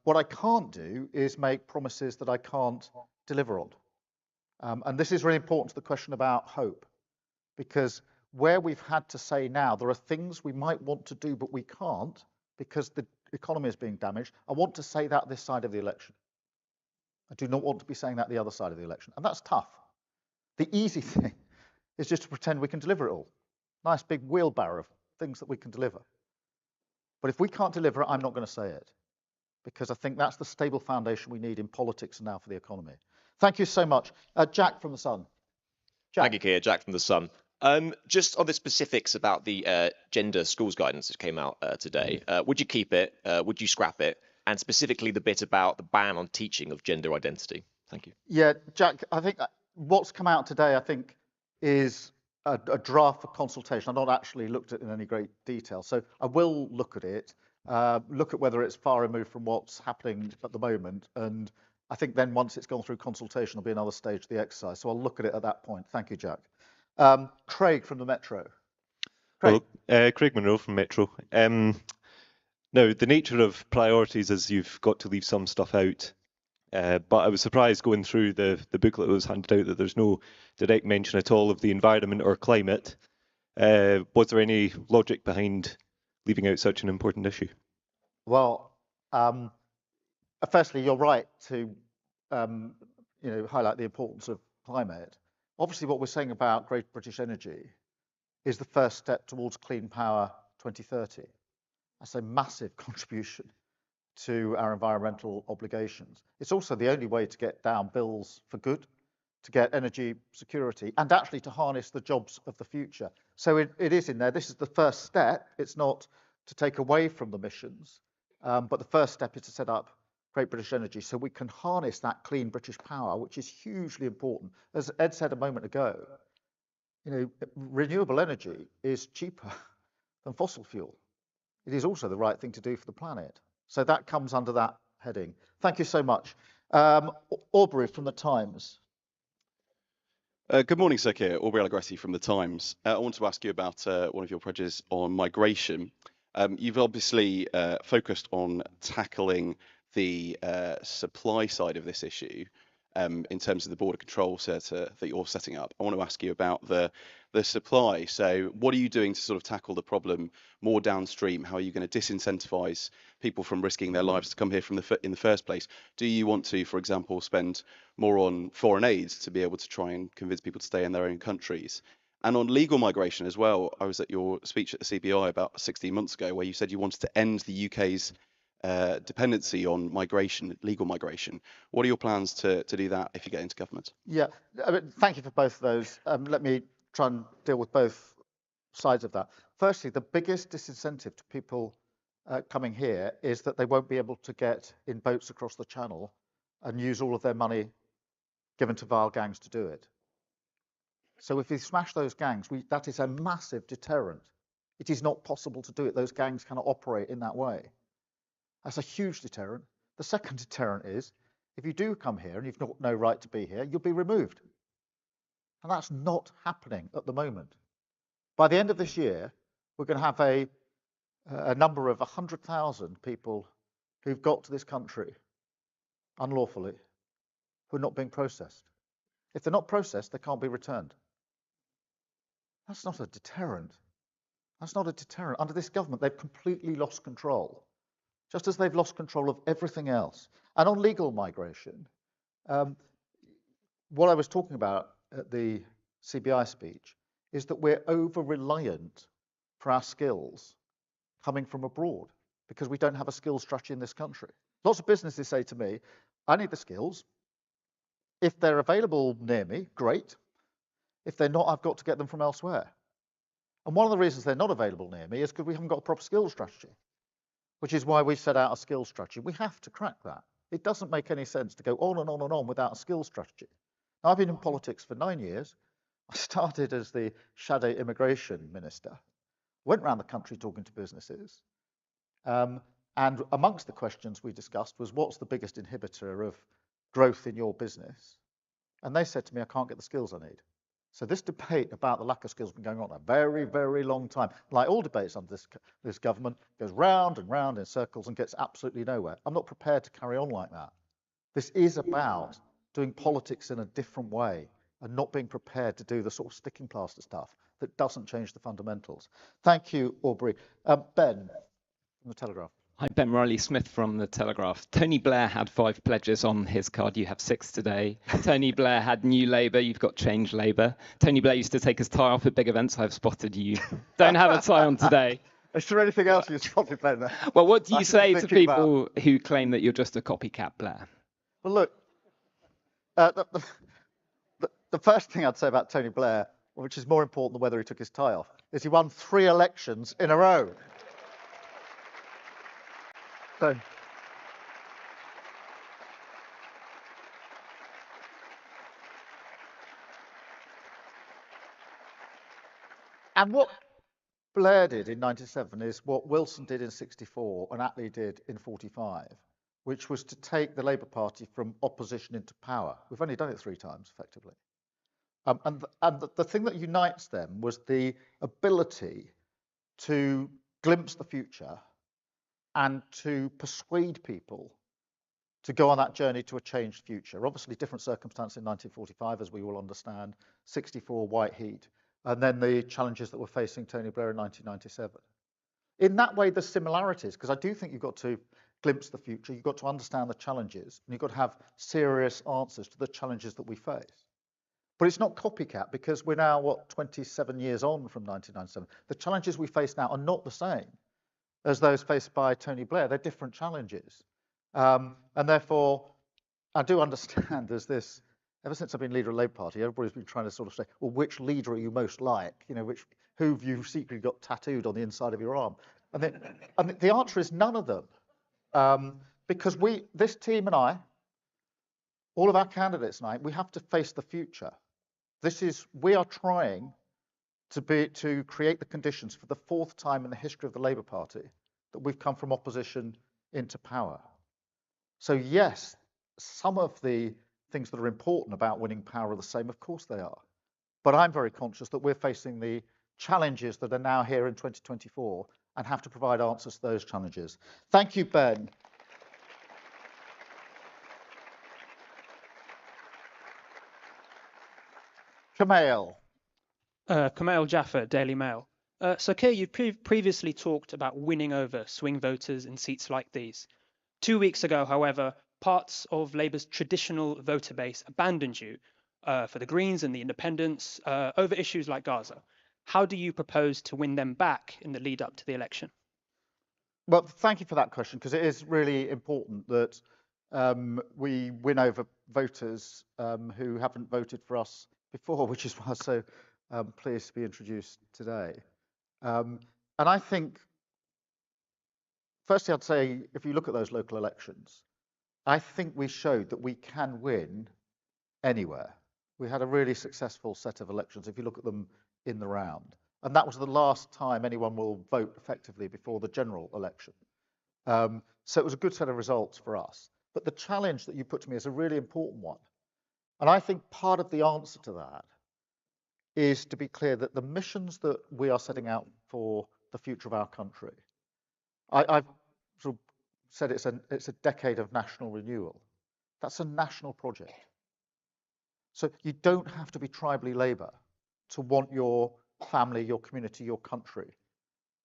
What I can't do is make promises that I can't deliver on. And this is really important to the question about hope, because where we've had to say now there are things we might want to do but we can't because the economy is being damaged, I want to say that this side of the election. I do not want to be saying that the other side of the election. And that's tough. The easy thing is just to pretend we can deliver it all. Nice big wheelbarrow of things that we can deliver. But if we can't deliver it, I'm not going to say it. Because I think that's the stable foundation we need in politics and now for the economy. Thank you so much. Jack from The Sun. Jack. Thank you, Keir. Jack from The Sun. Just on the specifics about the gender schools guidance that came out today, would you keep it? Would you scrap it? And specifically the bit about the ban on teaching of gender identity. Thank you. Yeah, Jack, I think what's come out today, I think, is a draft for consultation. I've not actually looked at it in any great detail. So I will look at it, look at whether it's far removed from what's happening at the moment, and I think then once it's gone through consultation, there'll be another stage of the exercise. So I'll look at it at that point. Thank you, Jack. Craig from the Metro. Craig. Well, Craig Monroe from Metro. Now, the nature of priorities is you've got to leave some stuff out. But I was surprised going through the booklet that was handed out that there's no direct mention at all of the environment or climate. Was there any logic behind leaving out such an important issue? Well, firstly, you're right to highlight the importance of climate. Obviously, what we're saying about Great British Energy is the first step towards Clean Power 2030. That's a massive contribution to our environmental obligations. It's also the only way to get down bills for good, to get energy security, and actually to harness the jobs of the future. So it is in there. This is the first step. It's not to take away from the missions, but the first step is to set up Great British Energy so we can harness that clean British power, which is hugely important. As Ed said a moment ago, renewable energy is cheaper than fossil fuel. It is also the right thing to do for the planet. So that comes under that heading. Thank you so much. Aubrey from The Times. Good morning, Sir Keir. Aubrey Allegretti from The Times. I want to ask you about one of your projects on migration. You've obviously focused on tackling the supply side of this issue in terms of the border control centre that you're setting up. I want to ask you about the supply. So what are you doing to sort of tackle the problem more downstream? How are you going to disincentivise people from risking their lives to come here in the first place? Do you want to, for example, spend more on foreign aid to be able to try and convince people to stay in their own countries? And on legal migration as well, I was at your speech at the CBI about 16 months ago where you said you wanted to end the UK's dependency on migration, legal migration. What are your plans to do that if you get into government? Yeah, thank you for both of those. Let me try and deal with both sides of that. Firstly, the biggest disincentive to people coming here is that they won't be able to get in boats across the channel and use all of their money given to vile gangs to do it. So if we smash those gangs, that is a massive deterrent. It is not possible to do it. Those gangs cannot operate in that way. That's a huge deterrent. The second deterrent is if you do come here and you've got no right to be here, you'll be removed. And that's not happening at the moment. By the end of this year, we're going to have a number of 100,000 people who've got to this country unlawfully who are not being processed. If they're not processed, they can't be returned. That's not a deterrent. That's not a deterrent. Under this government, they've completely lost control, just as they've lost control of everything else. And on legal migration, what I was talking about at the CBI speech is that we're over-reliant for our skills coming from abroad because we don't have a skills strategy in this country. Lots of businesses say to me, I need the skills. If they're available near me, great. If they're not, I've got to get them from elsewhere. And one of the reasons they're not available near me is because we haven't got a proper skills strategy, which is why we set out a skills strategy. We have to crack that. It doesn't make any sense to go on and on and on without a skills strategy. Now, I've been in politics for 9 years. I started as the shadow immigration minister, went around the country talking to businesses. And amongst the questions we discussed was, what's the biggest inhibitor of growth in your business? And they said to me, I can't get the skills I need. So this debate about the lack of skills has been going on a very, very long time. Like all debates under this government, goes round and round in circles and gets absolutely nowhere. I'm not prepared to carry on like that. This is about doing politics in a different way and not being prepared to do the sort of sticking plaster stuff that doesn't change the fundamentals. Thank you, Aubrey. Ben, from The Telegraph. Hi, Ben Riley-Smith from The Telegraph. Tony Blair had 5 pledges on his card. You have 6 today. Tony Blair had New Labour. You've got Change Labour. Tony Blair used to take his tie off at big events. I've spotted you. Don't have a tie on today. Is there anything else you spotted, Ben? Well, what do you say to people who claim that you're just a copycat Blair? Well, look, the first thing I'd say about Tony Blair, which is more important than whether he took his tie off, is he won 3 elections in a row. So, and what Blair did in 97 is what Wilson did in 64 and Attlee did in 45. which was to take the Labour Party from opposition into power. We've only done it 3 times, effectively. And the thing that unites them was the ability to glimpse the future and to persuade people to go on that journey to a changed future. Obviously, different circumstances in 1945, as we all understand, 64 white heat, and then the challenges that were facing Tony Blair in 1997. In that way, there's similarities, because I do think you've got to glimpse the future, you've got to understand the challenges, and you've got to have serious answers to the challenges that we face. But it's not copycat, because we're now, 27 years on from 1997. The challenges we face now are not the same as those faced by Tony Blair. They're different challenges. And therefore, I do understand there's this, ever since I've been leader of the Labour Party, everybody's been trying to sort of say, well, which leader are you most like? You know, who have you secretly got tattooed on the inside of your arm? And the answer is none of them. Because this team and I, all of our candidates and I, we have to face the future. We are trying to create the conditions for the 4th time in the history of the Labour Party that we've come from opposition into power. So yes, some of the things that are important about winning power are the same, of course they are. But I'm very conscious that we're facing the challenges that are now here in 2024 and have to provide answers to those challenges. Thank you, Ben. Kumail. Kumail Jaffer, Daily Mail. So, Keir, you previously talked about winning over swing voters in seats like these. 2 weeks ago, however, parts of Labour's traditional voter base abandoned you for the Greens and the Independents over issues like Gaza. How do you propose to win them back in the lead up to the election? Well, thank you for that question, because it is really important that we win over voters who haven't voted for us before, which is why I'm so pleased to be introduced today. And I think, firstly, I'd say, if you look at those local elections, I think we showed that we can win anywhere. We had a really successful set of elections, if you look at them in the round. And that was the last time anyone will vote effectively before the general election. So it was a good set of results for us. But the challenge that you put to me is a really important one. And I think part of the answer to that is to be clear that the missions that we are setting out for the future of our country, I've sort of said it's a decade of national renewal. That's a national project. So you don't have to be tribally Labour to want your family, your community, your country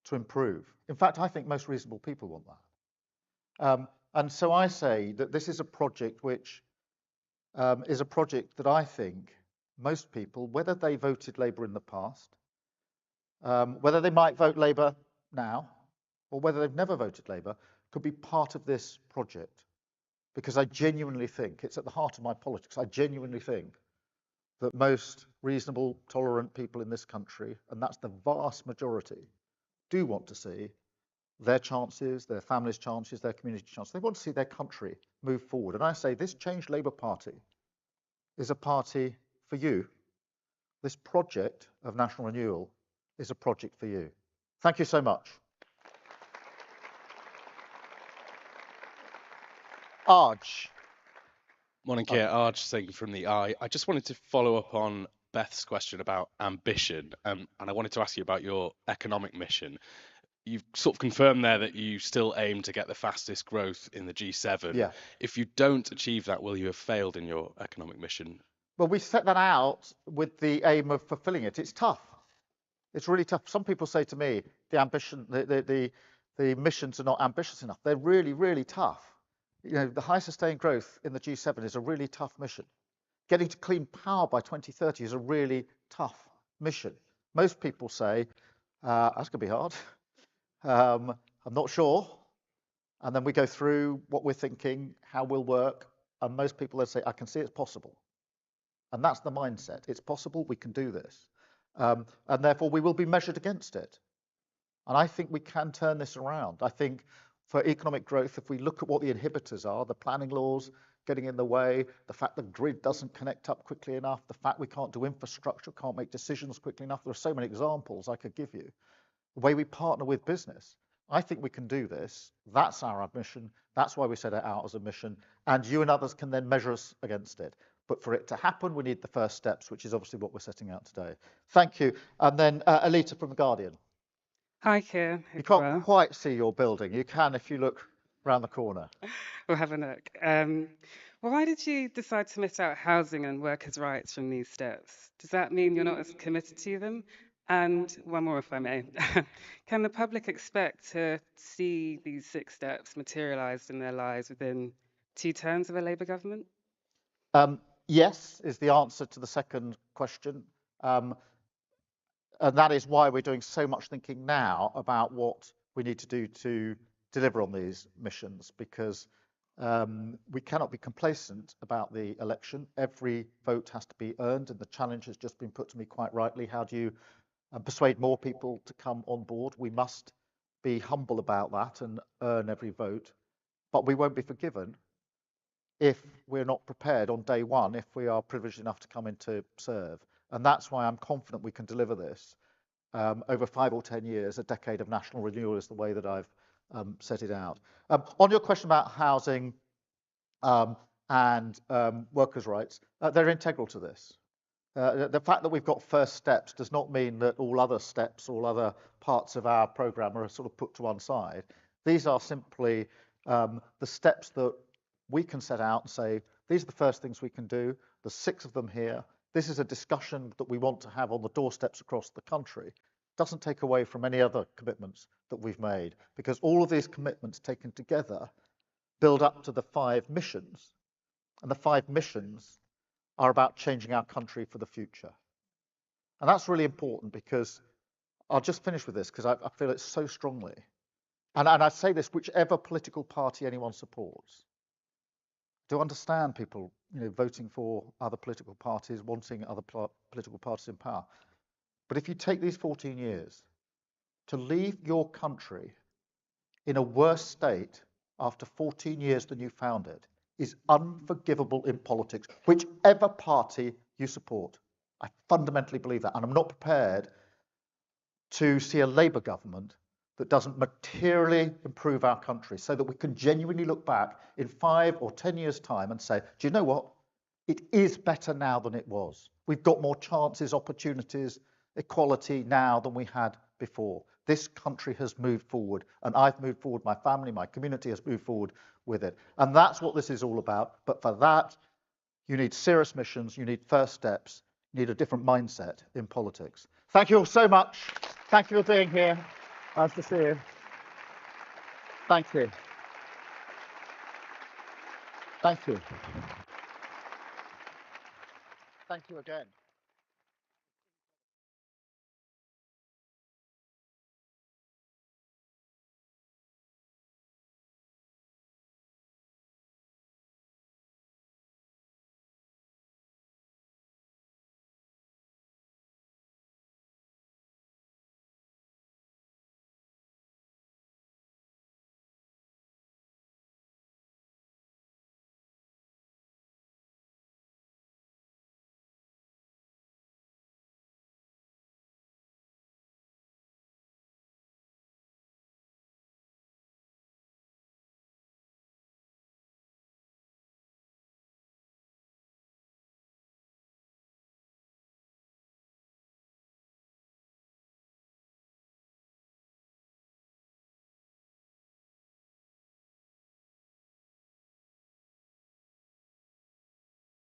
to improve. In fact, I think most reasonable people want that. And so I say that this is a project which is a project that I think most people, whether they voted Labour in the past, whether they might vote Labour now, or whether they've never voted Labour, could be part of this project. Because I genuinely think, it's at the heart of my politics, I genuinely think that most reasonable, tolerant people in this country, and that's the vast majority, do want to see their chances, their family's chances, their community chances. They want to see their country move forward. And I say this Change Labour Party is a party for you. This project of national renewal is a project for you. Thank you so much. Arj. Morning, Keir. Arj Singh from the Eye. I just wanted to follow up on Beth's question about ambition, and I wanted to ask you about your economic mission. You've sort of confirmed there that you still aim to get the fastest growth in the G7. Yeah. If you don't achieve that, will you have failed in your economic mission? Well, we set that out with the aim of fulfilling it. It's tough. It's really tough. Some people say to me, the missions are not ambitious enough. They're really, really tough. You know, the high sustained growth in the G7 is a really tough mission. Getting to clean power by 2030 is a really tough mission. Most people say, that's going to be hard. I'm not sure. And then we go through what we're thinking, how we'll work. And most people then say, I can see it's possible. And that's the mindset. It's possible, we can do this. And therefore, we will be measured against it. And I think we can turn this around. I think for economic growth, if we look at what the inhibitors are, the planning laws getting in the way, the fact the grid doesn't connect up quickly enough, the fact we can't do infrastructure, can't make decisions quickly enough, there are so many examples I could give you. The way we partner with business. I think we can do this. That's our ambition. That's why we set it out as a mission. And you and others can then measure us against it. But for it to happen, we need the first steps, which is obviously what we're setting out today. Thank you. And then Alita from The Guardian. Hi, Keir. You can't quite see your building. You can if you look round the corner. We'll have a look. Well, why did you decide to miss out housing and workers' rights from these steps? Does that mean you're not as committed to them? And one more, if I may. Can the public expect to see these 6 steps materialised in their lives within 2 terms of a Labour government? Yes, is the answer to the second question. And that is why we're doing so much thinking now about what we need to do to deliver on these missions, because we cannot be complacent about the election. Every vote has to be earned, and the challenge has just been put to me quite rightly. How do you persuade more people to come on board? We must be humble about that and earn every vote, but we won't be forgiven if we're not prepared on day one, if we are privileged enough to come in to serve. And that's why I'm confident we can deliver this over 5 or 10 years. A decade of national renewal is the way that I've set it out. On your question about housing and workers' rights, they're integral to this. The fact that we've got first steps does not mean that all other steps, all other parts of our programme are sort of put to one side. These are simply the steps that we can set out and say, these are the first things we can do. There's 6 of them here. This is a discussion that we want to have on the doorsteps across the country. It doesn't take away from any other commitments that we've made, because all of these commitments taken together build up to the 5 missions. And the 5 missions are about changing our country for the future. And that's really important, because I'll just finish with this, because I feel it so strongly. And I say this, whichever political party anyone supports. Do understand people, voting for other political parties, wanting other political parties in power. But if you take these 14 years, to leave your country in a worse state after 14 years than you found it is unforgivable in politics, whichever party you support. I fundamentally believe that, and I'm not prepared to see a Labour government that doesn't materially improve our country, so that we can genuinely look back in 5 or 10 years' time and say, do you know what? It is better now than it was. We've got more chances, opportunities, equality now than we had before. This country has moved forward, and I've moved forward, my family, my community has moved forward with it. And that's what this is all about. But for that, you need serious missions, you need first steps, you need a different mindset in politics. Thank you all so much. Thank you for being here. Nice to see you. Thank you. Thank you. Thank you again.